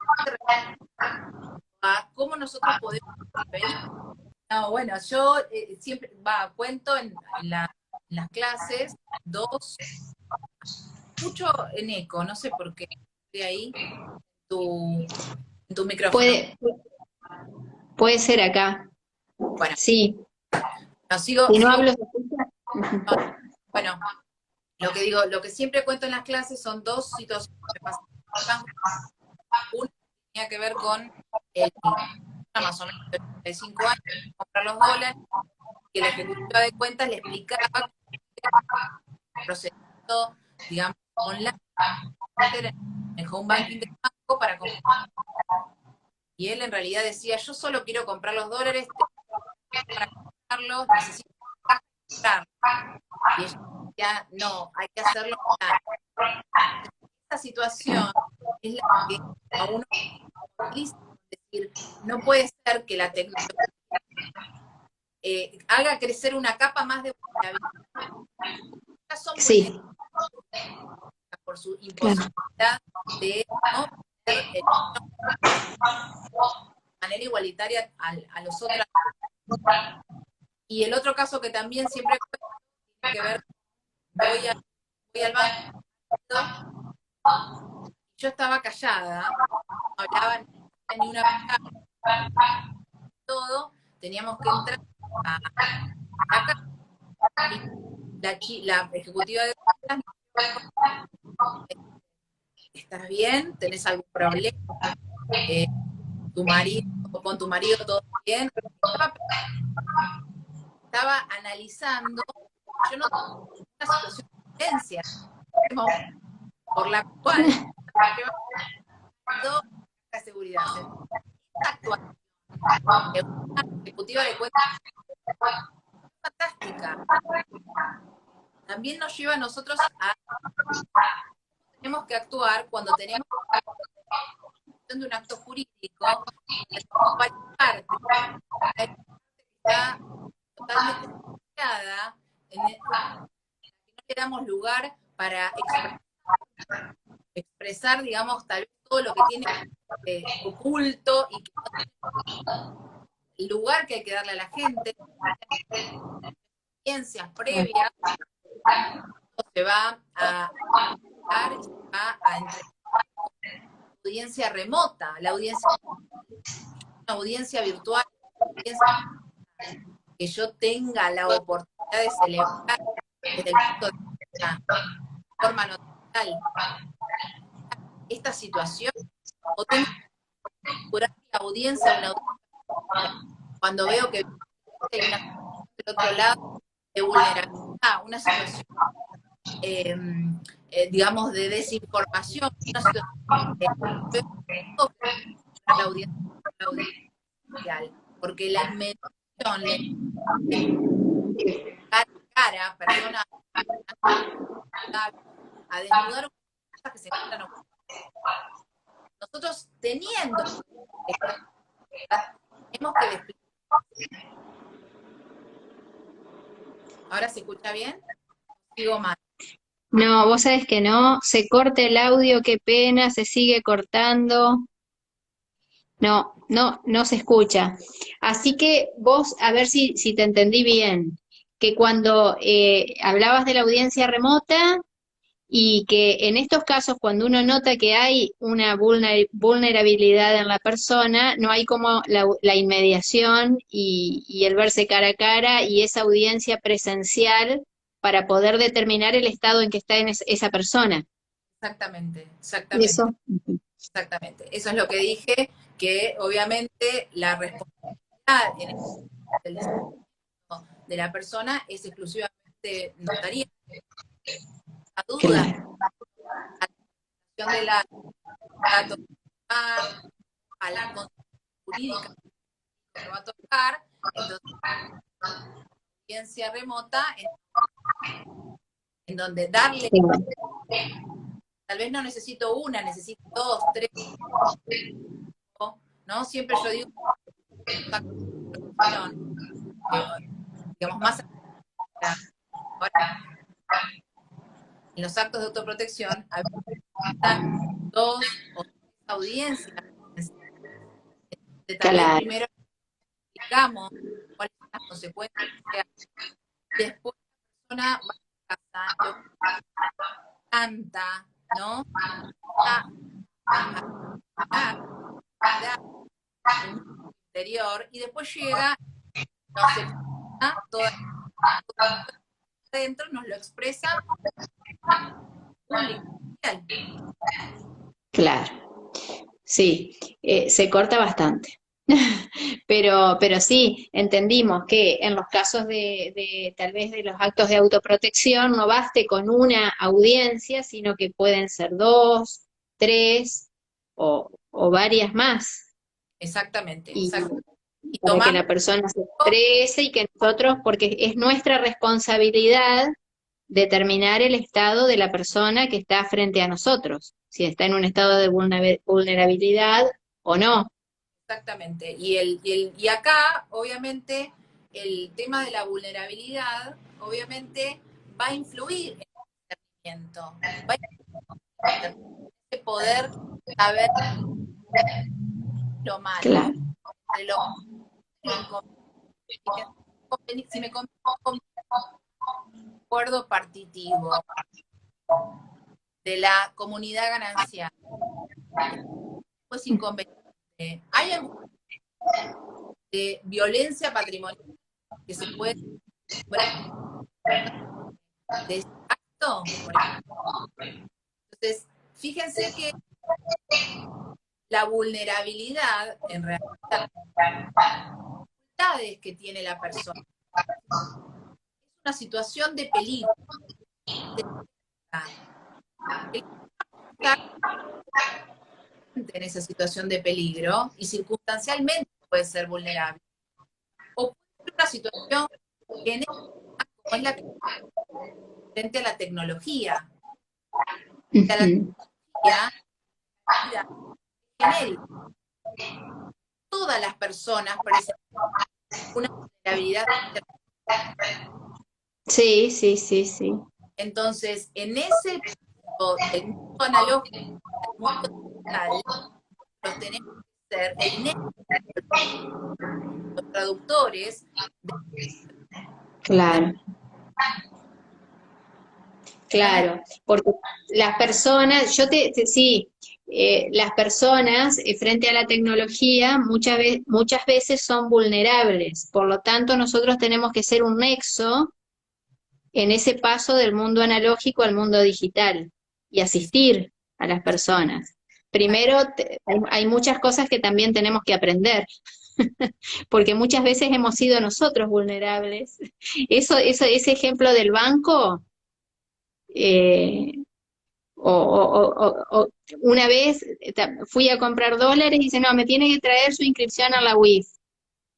a cómo nosotros podemos intervenir. No, bueno, yo siempre cuento en las clases dos, mucho en eco, no sé por qué, de ahí en tu micrófono. Puede ser acá. Bueno, sí. No, sigo, si no sigo. hablo, Bueno, lo que digo, lo que siempre cuento en las clases son dos situaciones que pasan. Una tenía que ver con más o menos de 35 años, comprar los dólares, que la ejecutiva de cuentas le explicaba el procedimiento, digamos, online, en el home banking del banco para comprar. Y él en realidad decía, yo solo quiero comprar los dólares, para comprarlos, necesito comprar. Y ella decía, no, hay que hacerlo online. Esta situación es la que a uno utiliza, es decir, no puede ser que la tecnología haga crecer una capa más de vulnerabilidad. Son sí. por su imposibilidad de no poder de manera igualitaria a los otros. Y el otro caso que también siempre tiene que ver, voy al banco, yo estaba callada, no hablaba ni una palabra, todo, teníamos que entrar a la casa y la ejecutiva de ¿estás bien? ¿Tenés algún problema? ¿Tu marido, con tu marido todo bien? Estaba analizando, yo no tengo una situación de violencia por la cual yo la seguridad. Esta actuación de una ejecutiva de cuentas fantástica. También nos lleva a nosotros a tenemos que actuar cuando tenemos de un acto jurídico, varias partes. Hay parte que está totalmente cerrada, en el que no le damos lugar para expresar, digamos, tal vez todo lo que tiene oculto y que el lugar que hay que darle a la gente, experiencias previas, se va a dar y se va a entregar audiencia remota, la audiencia, una audiencia virtual, que yo tenga la oportunidad de celebrar desde el punto de vista de forma notarial esta situación, o tengo que curar la audiencia, una audiencia cuando veo que hay una del otro lado de vulnerabilidad, una situación digamos, de desinformación, una situación de la audiencia social, porque la inmediación, cara a cara, persona a desnudar cosas que se encuentran ocultas. Nosotros teniendo tenemos que despligar. ¿Ahora se escucha bien? Sigo mal. No, vos sabés que no, se corta el audio, qué pena, se sigue cortando. No, no, no se escucha. Así que vos, a ver si te entendí bien, que cuando hablabas de la audiencia remota y que en estos casos cuando uno nota que hay una vulnerabilidad en la persona, no hay como la inmediación y el verse cara a cara y esa audiencia presencial para poder determinar el estado en que está en esa persona. Exactamente, exactamente. Eso. Exactamente. Eso es lo que dije, que obviamente la responsabilidad en el desarrollo de la persona es exclusivamente notarial. La duda, Claro. a la de la a la jurídica que va a tocar, entonces audiencia remota en donde darle, tal vez no necesito una, necesito dos, tres, ¿no? Siempre yo digo, digamos, más ahora, en los actos de autoprotección, había dos o tres audiencias. Tal vez primero explicamos cuáles son las consecuencias, después la persona va a casa, canta, ¿no? El interior, y después llega, nos expresa todo adentro, nos lo expresa público. Claro, sí, se corta bastante. Pero sí, entendimos que en los casos de tal vez de los actos de autoprotección no baste con una audiencia, sino que pueden ser dos, tres o varias más. Exactamente, Y exactamente. Y para que tomar la persona se exprese y que nosotros, porque es nuestra responsabilidad determinar el estado de la persona que está frente a nosotros, si está en un estado de vulnerabilidad o no. exactamente. Y acá, obviamente, el tema de la vulnerabilidad, obviamente, va a influir en el discernimiento. Va a influir poder saber lo malo, Claro. de lo si me conviene un acuerdo partitivo de la comunidad ganancial, pues inconveniente. ¿Hay algún de violencia patrimonial que se puede de ese acto? Entonces, Fíjense que la vulnerabilidad, en realidad, que tiene la persona, es una situación de peligro. En esa situación de peligro y circunstancialmente puede ser vulnerable. O puede ser una situación que como es la que frente a la tecnología. A la tecnología genérica. Todas las personas presentan una vulnerabilidad. Sí, sí, sí, sí. Entonces, en ese punto del mundo analógico, del mundo digital, los tenemos que ser el nexo, los traductores. Claro, claro, porque las personas, sí, las personas frente a la tecnología muchas veces son vulnerables, por lo tanto nosotros tenemos que ser un nexo en ese paso del mundo analógico al mundo digital y asistir a las personas. Primero, hay muchas cosas que también tenemos que aprender, porque muchas veces hemos sido nosotros vulnerables. Ese ejemplo del banco, eh, una vez fui a comprar dólares y dice, no, me tiene que traer su inscripción a la UIF.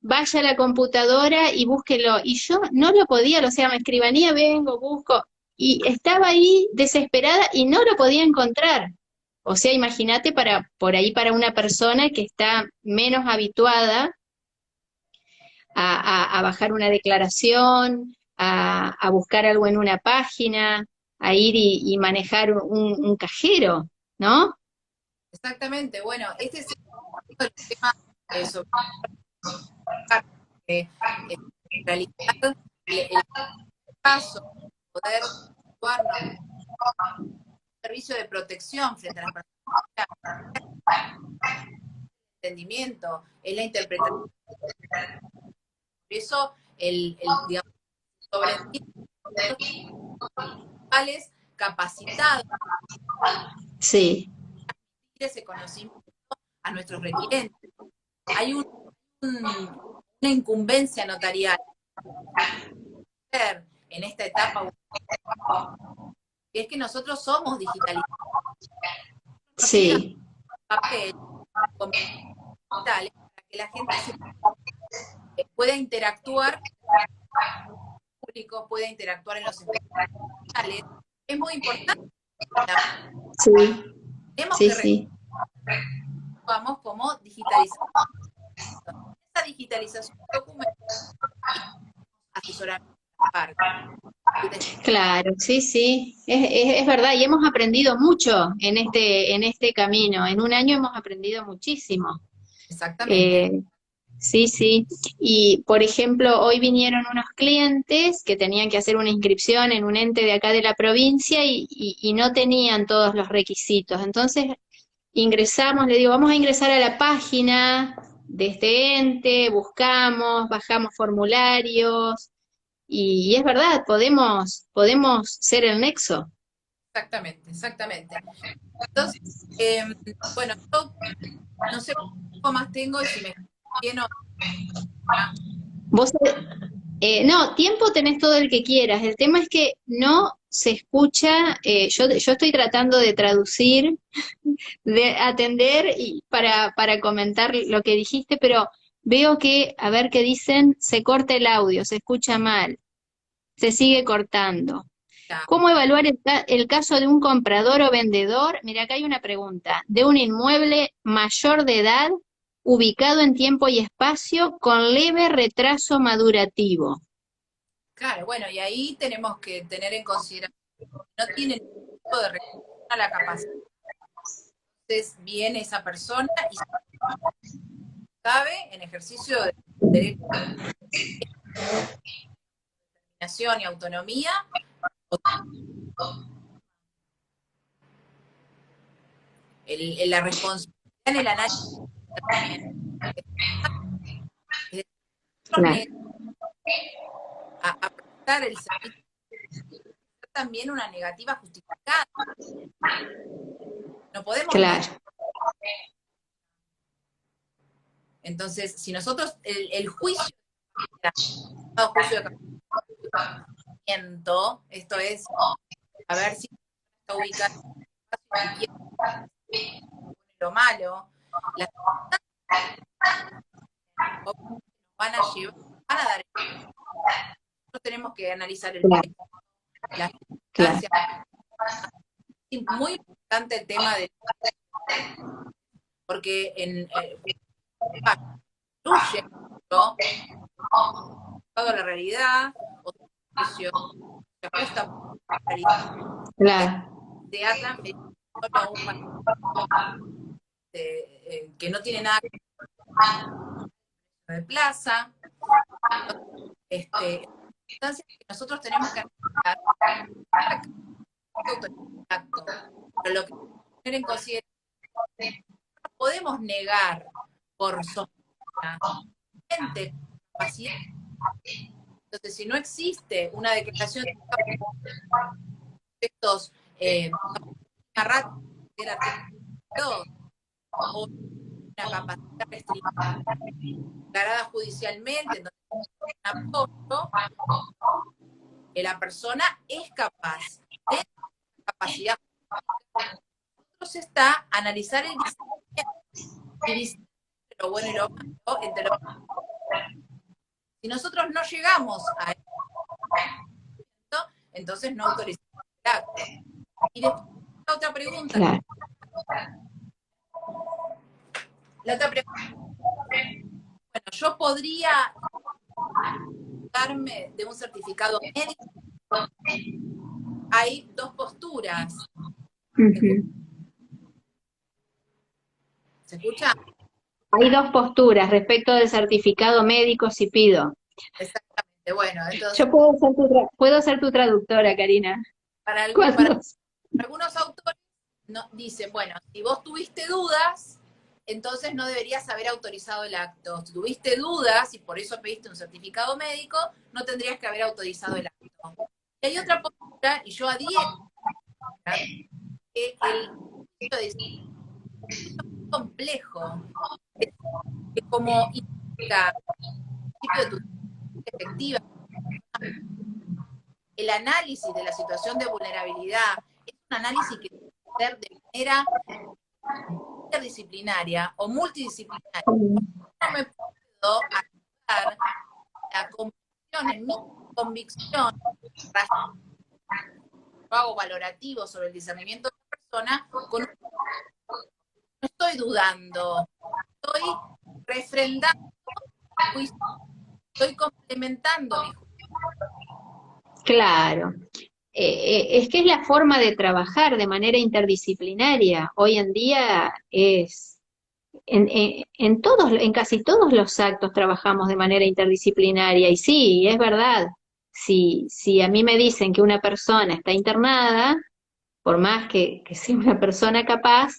Vaya a la computadora y búsquelo. Y yo no lo podía, o sea, me escribanía, vengo, busco. Y estaba ahí desesperada y no lo podía encontrar. O sea, imagínate por ahí para una persona que está menos habituada a bajar una declaración, a buscar algo en una página, a ir y manejar un cajero, ¿no? Exactamente, bueno, este es el tema sobre en realidad el paso de poder actuar un servicio de protección frente a las personas, el entendimiento, es la interpretación. Por eso digamos, sobreentiende capacitados Sí, ese conocimiento a nuestros requerentes. Hay una incumbencia notarial en esta etapa, que es que nosotros somos digitalizados. Nos piden sí, papel como digitales para que la gente pueda interactuar público, pueda interactuar en los espacios digitales. Es muy importante. sí, Tenemos sí, que sí. vamos como digitalización. Esa digitalización de documentos, asesoramiento aparte. Claro, sí, sí, es verdad, y hemos aprendido mucho en este camino. En un año hemos aprendido muchísimo. Exactamente. Eh, sí, sí. Y, por ejemplo, hoy vinieron unos clientes que tenían que hacer una inscripción en un ente de acá de la provincia y no tenían todos los requisitos. Entonces ingresamos, le digo, vamos a ingresar a la página de este ente, buscamos, bajamos formularios y es verdad, podemos ser el nexo. Exactamente, exactamente. Entonces, bueno, yo no sé cuánto más tengo y si me lleno. Vos, no, tiempo tenés todo el que quieras. El tema es que no se escucha, yo estoy tratando de traducir, de atender y para comentar lo que dijiste, pero veo que, a ver qué dicen, se corta el audio, se escucha mal, se sigue cortando. ¿Cómo evaluar el caso de un comprador o vendedor? Mira, acá hay una pregunta. De un inmueble mayor de edad, ubicado en tiempo y espacio, con leve retraso madurativo. Claro, bueno, y ahí tenemos que tener en consideración que no tiene ningún tipo de recurso a la capacidad. Entonces, viene esa persona y sabe, en ejercicio de derecho de determinación y autonomía, la responsabilidad en el análisis es Claro. a prestar el servicio también una negativa justificada. No podemos claro, Entonces, si nosotros, el juicio, el juicio de capacitamiento, esto es, a ver si está ubicado y quiere lo malo, las van a llevar, van a dar. Nosotros tenemos que analizar el claro, peso, las claro, circunstancias. Es muy importante el tema de, porque en influye mucho a la realidad, o se ajusta a la realidad, claro, se hablan solo que no tiene nada que ver de plaza, instancias que nosotros tenemos que analizar pero lo que tener en consideración no podemos negar por sombra gente capacidad. Entonces, si no existe una declaración de estos narrativos o una capacidad restringida declarada judicialmente, en donde apoyo, que la persona es capaz de capacidad. Entonces está analizar el discernimiento entre lo bueno y lo malo, entre lo... Si nosotros no llegamos a esto, entonces no autorizamos el acto. Y después la otra pregunta. claro. La otra pregunta. Bueno, yo podría darme de un certificado médico. Hay dos posturas. Ujú. ¿Se escucha? Hay dos posturas respecto del certificado médico si pido. Exactamente. Bueno, entonces, Yo puedo ser tu traductora, Karina. para ¿Cuándo? algunos autores dicen, bueno, si vos tuviste dudas, entonces no deberías haber autorizado el acto. Si tuviste dudas y por eso pediste un certificado médico, no tendrías que haber autorizado el acto. Y hay otra postura, y yo adhiero, que el es complejo, que como indica el principio de tutela efectiva, el análisis de la situación de vulnerabilidad es un análisis que debe ser de manera interdisciplinaria o multidisciplinaria. No me puedo aceptar la convicción, en mi convicción, hago valorativo sobre el discernimiento de la persona, no estoy dudando, estoy refrendando mi juicio, estoy complementando mi juicio. Claro. Es que es la forma de trabajar de manera interdisciplinaria. Hoy en día es, en casi todos los actos trabajamos de manera interdisciplinaria. Y sí, es verdad. Si a mí me dicen que una persona está internada, por más que sea una persona capaz,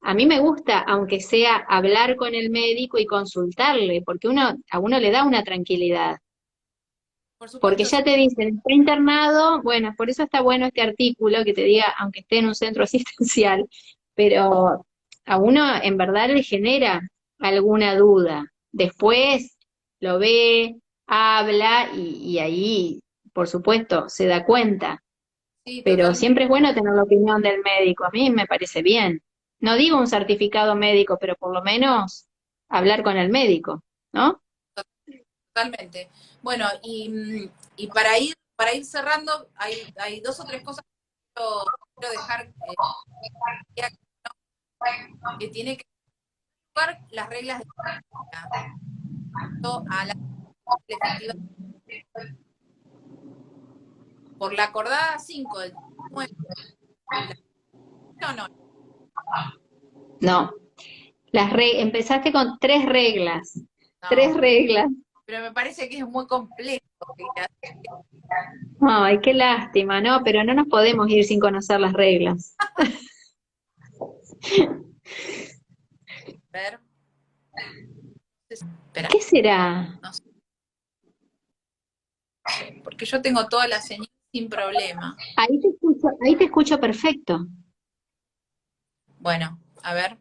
a mí me gusta, aunque sea hablar con el médico y consultarle, porque a uno le da una tranquilidad. Por Porque supuesto, ya te dicen, está internado, bueno, por eso está bueno este artículo que te diga, aunque esté en un centro asistencial, pero a uno en verdad le genera alguna duda. Después lo ve, habla y ahí, por supuesto, se da cuenta. sí, Pero totalmente. siempre es bueno tener la opinión del médico, a mí me parece bien. No digo un certificado médico, pero por lo menos hablar con el médico, ¿no? Totalmente. Bueno, y para ir cerrando, hay dos o tres cosas que quiero dejar que tiene que ver las reglas de a la efectiva por la acordada 5 del 9, no, No. Empezaste con tres no, reglas. pero me parece que es muy complejo. Ay, qué lástima, ¿no? Pero no nos podemos ir sin conocer las reglas. Ver, espera, ¿Qué será? no sé, porque yo tengo todas las señales sin problema. Ahí te escucho perfecto. Bueno, a ver.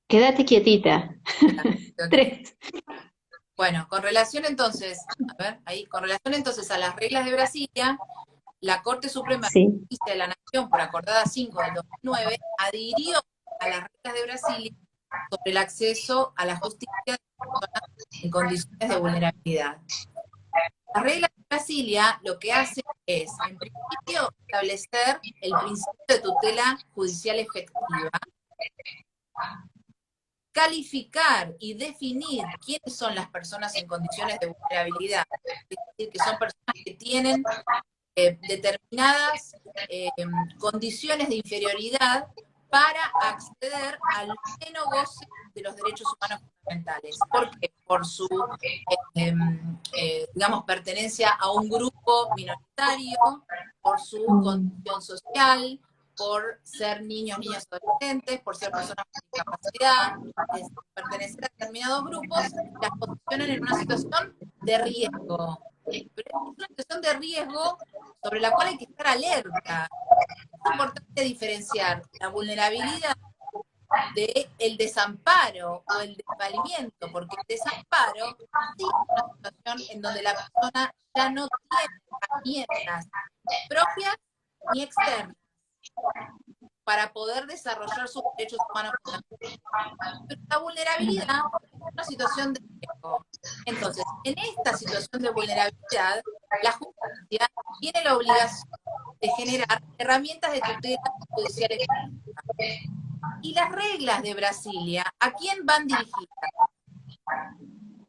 Quédate quietita. Tres. Bueno, con relación entonces, a ver, ahí, con relación entonces a las reglas de Brasilia, la Corte Suprema de Sí. Justicia de la Nación, por acordada 5 del 2009, adhirió a las reglas de Brasilia sobre el acceso a la justicia de personas en condiciones de vulnerabilidad. Las reglas de Brasilia lo que hacen es, en principio, establecer el principio de tutela judicial efectiva, calificar y definir quiénes son las personas en condiciones de vulnerabilidad, es decir, que son personas que tienen determinadas condiciones de inferioridad para acceder al pleno goce de los derechos humanos fundamentales. ¿Por qué? Por su, digamos, pertenencia a un grupo minoritario, por su condición social, por ser niños, niñas, adolescentes, por ser personas con discapacidad, pertenecer a determinados grupos, las posicionan en una situación de riesgo. Pero es una situación de riesgo sobre la cual hay que estar alerta. Es importante diferenciar la vulnerabilidad del desamparo o el desvalimiento, porque el desamparo sí es una situación en donde la persona ya no tiene herramientas propias ni externas para poder desarrollar sus derechos humanos fundamentales. Pero la vulnerabilidad es una situación de riesgo. Entonces, en esta situación de vulnerabilidad, la justicia tiene la obligación de generar herramientas de tutela judicial efectiva. Y las reglas de Brasilia, ¿a quién van dirigidas?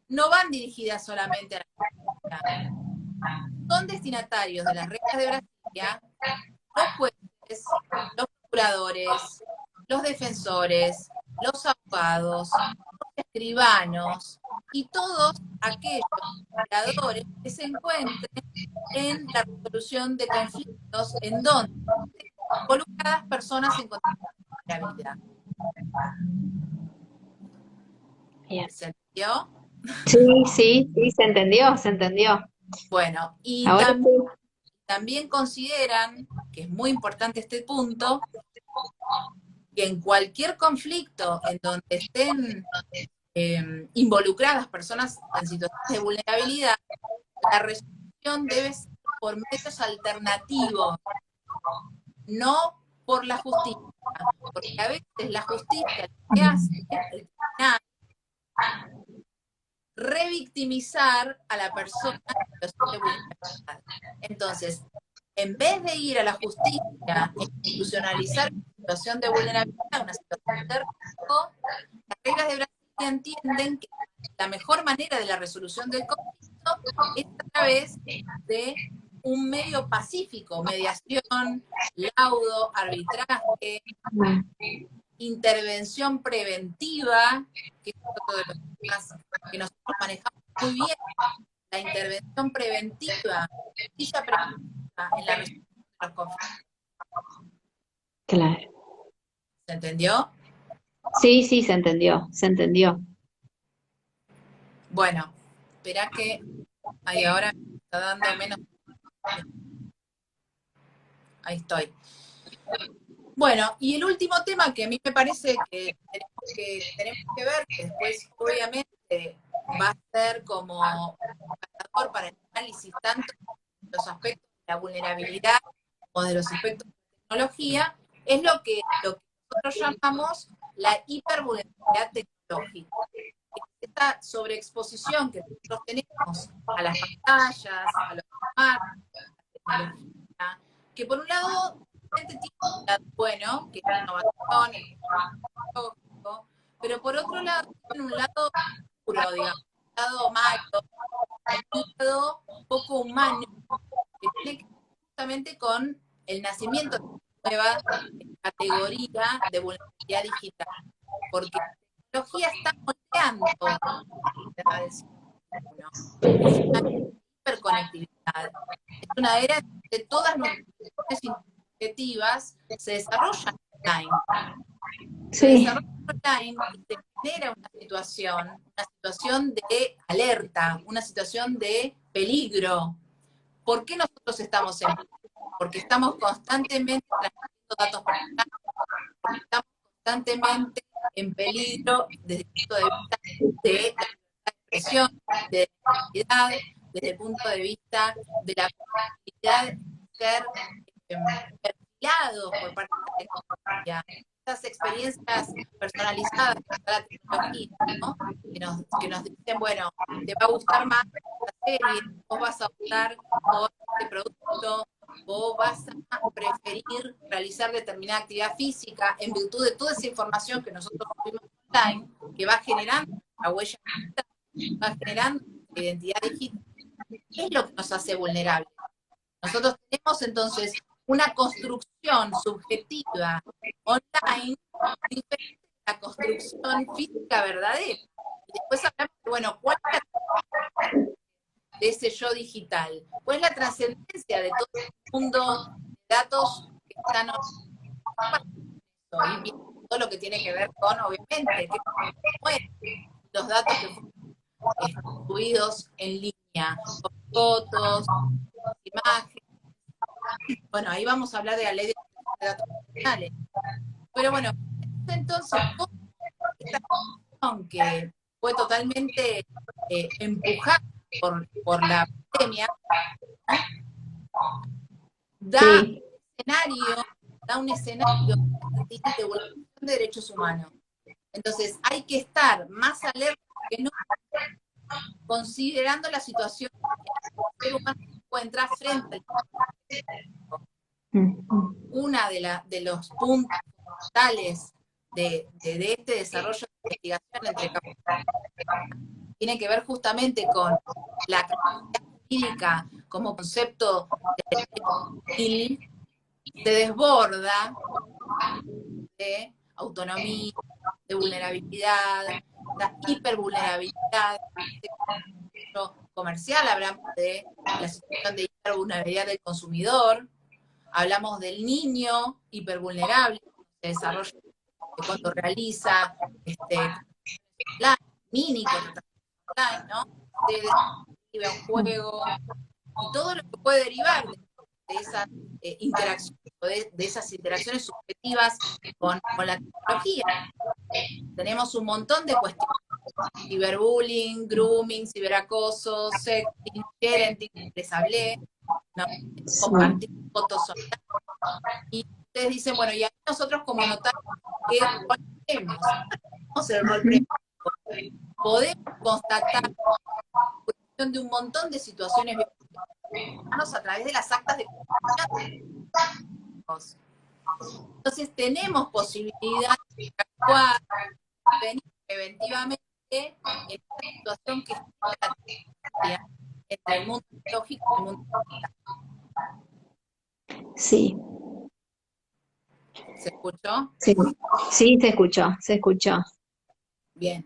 No van dirigidas solamente a la justicia. Son destinatarios de las reglas de Brasilia los jueces, los procuradores, los defensores, los abogados, los escribanos y todos aquellos operadores que se encuentren en la resolución de conflictos en donde estén involucradas personas en condiciones de vulnerabilidad. Bien. ¿Se entendió? Sí, se entendió, se entendió. Bueno, y Ahora también consideran, que es muy importante este punto, que en cualquier conflicto en donde estén involucradas personas en situaciones de vulnerabilidad, la resolución debe ser por medios alternativos, no por la justicia, porque a veces la justicia lo que hace, el tribunal, revictimizar a la persona en situación de vulnerabilidad. Entonces, en vez de ir a la justicia e institucionalizar una situación de vulnerabilidad, una situación de riesgo, las reglas de Brasil entienden que la mejor manera de la resolución del conflicto es a través de un medio pacífico, mediación, laudo, arbitraje, intervención preventiva, que es otro de los temas que nosotros manejamos muy bien, la intervención preventiva, justicia preventiva en la resolución de los conflictos. claro. ¿Se entendió? Sí, se entendió, se entendió. Bueno, espera que ahí ahora me está dando menos. Ahí estoy. Bueno, y el último tema que a mí me parece que tenemos que ver, que después obviamente va a ser como un indicador para el análisis tanto de los aspectos de la vulnerabilidad como de los aspectos de la tecnología, es lo que nosotros llamamos la hipervulnerabilidad tecnológica. Esta sobreexposición que nosotros tenemos a las pantallas, a los smartphones, a la tecnología, que por un lado tiene un lado bueno, que es la innovación, el tecnológico, pero por otro lado tiene un lado oscuro, digamos, un lado malo, un lado poco humano, que tiene que ver justamente con el nacimiento de una nueva categoría de vulnerabilidad digital, porque la tecnología está moldeando la del siglo XXI. Es una hiperconectividad, es una era de todas nuestras acciones objetivas se desarrollan online. Se desarrolla online y se genera una situación de alerta, una situación de peligro. ¿Por qué nosotros estamos en peligro? Porque estamos constantemente transmitiendo datos personales, estamos constantemente en peligro desde el punto de vista de la expresión, de la identidad, desde el punto de vista de la posibilidad de ser perfilados por parte de la tecnología. Estas experiencias personalizadas de la tecnología, ¿no? que nos dicen, bueno, te va a gustar más esta serie, vos vas a optar por este producto, vos vas a preferir realizar determinada actividad física en virtud de toda esa información que nosotros tuvimos online, que va generando la huella digital, va generando la identidad digital. ¿Qué es lo que nos hace vulnerables? Nosotros tenemos entonces una construcción subjetiva online diferente de la construcción física verdadera. Y después hablamos de, bueno, ¿cuál es la de ese yo digital? ¿Cuál es la trascendencia de todo el mundo de datos que están y todo lo que tiene que ver con, obviamente, los datos que fueron distribuidos en línea, con fotos, imágenes? Bueno, ahí vamos a hablar de la ley de datos personales. Pero bueno, entonces, esta cuestión que fue totalmente empujada por la pandemia, ¿no? Sí. Da un escenario de vulneración de derechos humanos. Entonces, hay que estar más alerta que nunca, considerando la situación que el ser humano se encuentra frente al una de los puntos fundamentales de este desarrollo de investigación entre tiene que ver justamente con la capacidad jurídica como concepto de se desborda de autonomía, de vulnerabilidad, la hipervulnerabilidad comercial, hablamos de la situación de hipervulnerabilidad del consumidor, hablamos del niño hipervulnerable, que desarrolla cuando realiza mini online, ¿no? De un juego, y todo lo que puede derivar de esas interacciones, de esas interacciones subjetivas con la tecnología. Tenemos un montón de cuestiones: ciberbullying, grooming, ciberacoso, sexting, parenting, les hablé, ¿no? Compartir fotos online. Y ustedes dicen, bueno, y ahí nosotros como notarios, ¿qué rol tenemos? Tenemos el rol preventivo. Podemos constatar la cuestión de un montón de situaciones violentas a través de las actas de comunicación. Entonces tenemos posibilidad de actuar preventivamente en esta situación que está entre el mundo lógico y el mundo digital. Sí. ¿Se escuchó? Sí, sí, se escuchó, se escuchó. Bien.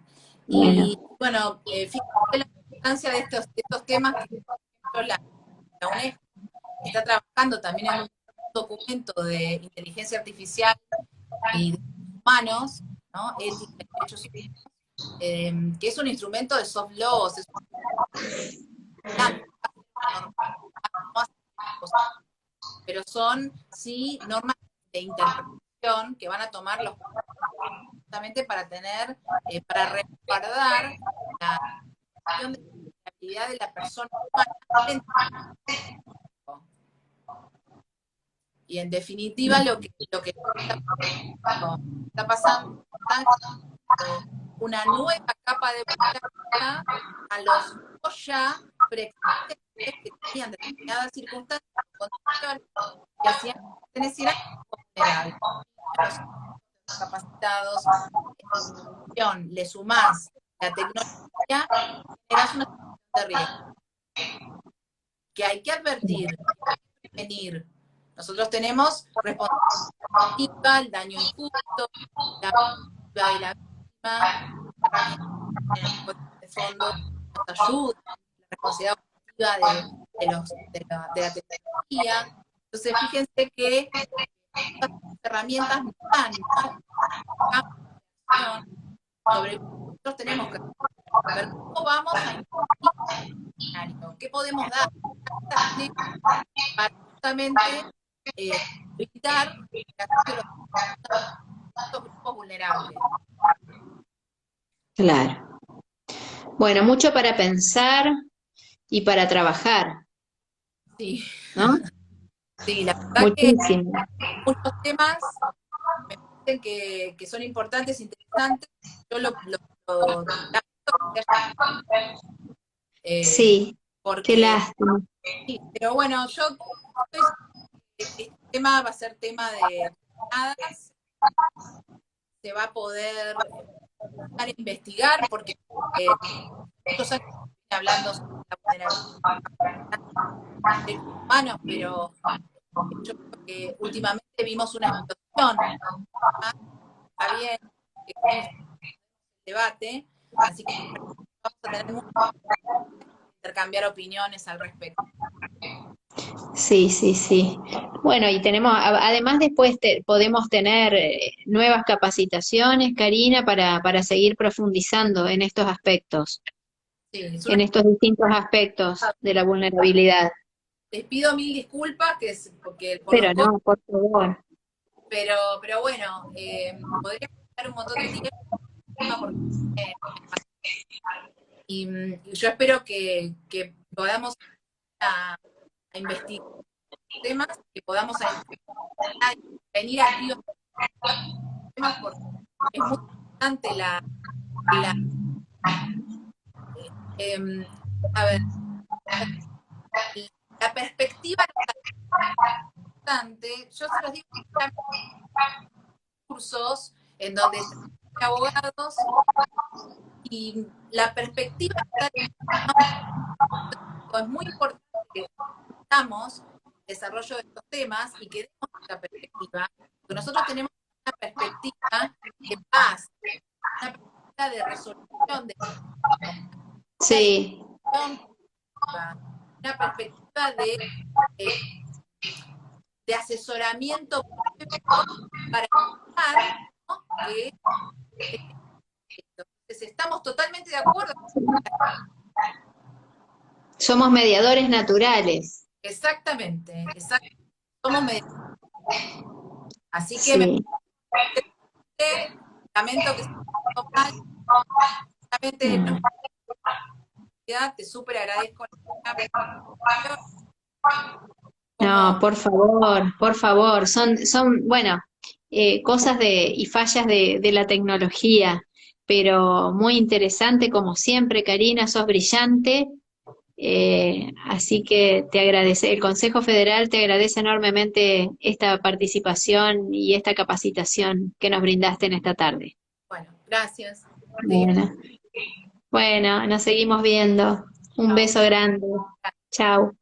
Y Bueno, fíjense la importancia de estos temas que, por ejemplo, la UNESCO está trabajando también en un documento de inteligencia artificial y de humanos, ¿no? Ética y derechos humanos, que es un instrumento de soft laws, es pero son sí normas de interpretación que van a tomar los justamente para tener, para resguardar la actividad de la persona humana. Y en definitiva lo que está pasando es una nueva capa de vulnerabilidad a los ya preexistentes que tenían determinadas circunstancias que hacían que pertenecieran vulnerables. Los capacitados, le sumás la tecnología, generás una situación de riesgo que hay que advertir, hay que prevenir. Nosotros tenemos responsabilidad, el daño injusto, la de la víctima, de fondo nos ayuda, la responsabilidad de la tecnología. Entonces, fíjense que estas herramientas nos dan, ¿no? Sobre nosotros tenemos que ver cómo vamos a intervenir, qué podemos dar para justamente evitar el acceso a los grupos vulnerables. Claro. Bueno, mucho para pensar y para trabajar, Sí, ¿no? sí, la verdad que Muchísimo. muchos temas me parecen que son importantes, interesantes. Yo lo eh, Sí, qué porque lástima. sí, pero bueno, yo estoy segura que este tema va a ser tema de nada, se va a poder empezar a investigar, porque muchos años hablando sobre la vulnerabilidad de derechos humanos, pero yo creo que últimamente vimos una explosión, ¿ah? Está bien, que queremos debate, así que vamos a tener mucho que intercambiar opiniones al respecto. Sí, sí, sí. Bueno, y tenemos, además después podemos tener nuevas capacitaciones, Karina, para seguir profundizando en estos aspectos, Sí, es una, en estos distintos aspectos de la vulnerabilidad. les pido mil disculpas que es porque por los Pero costos, no, por favor. pero bueno, podríamos estar un montón de tiempo porque y yo espero que podamos a investigar temas, que podamos a venir activos temas, porque es muy importante la eh, a ver, la perspectiva importante. Yo se los digo en cursos en donde están abogados y la perspectiva es muy importante que estamos en el desarrollo de estos temas y que demos esta perspectiva, porque nosotros tenemos una perspectiva de paz, una perspectiva de resolución, una Sí, discusión, una perspectiva eh, de asesoramiento para evitar, ¿no?, que entonces, estamos totalmente de acuerdo. somos mediadores naturales. Exactamente, exactamente. Somos así que me Sí. lamento que se mal, realmente no Mm. te súper agradezco la No, como por favor, bueno, cosas y fallas de la tecnología, pero muy interesante como siempre, Karina, sos brillante, así que te agradece, el Consejo Federal te agradece enormemente esta participación y esta capacitación que nos brindaste en esta tarde. bueno, gracias. Bueno, bueno, nos seguimos viendo. Un beso grande. Chao.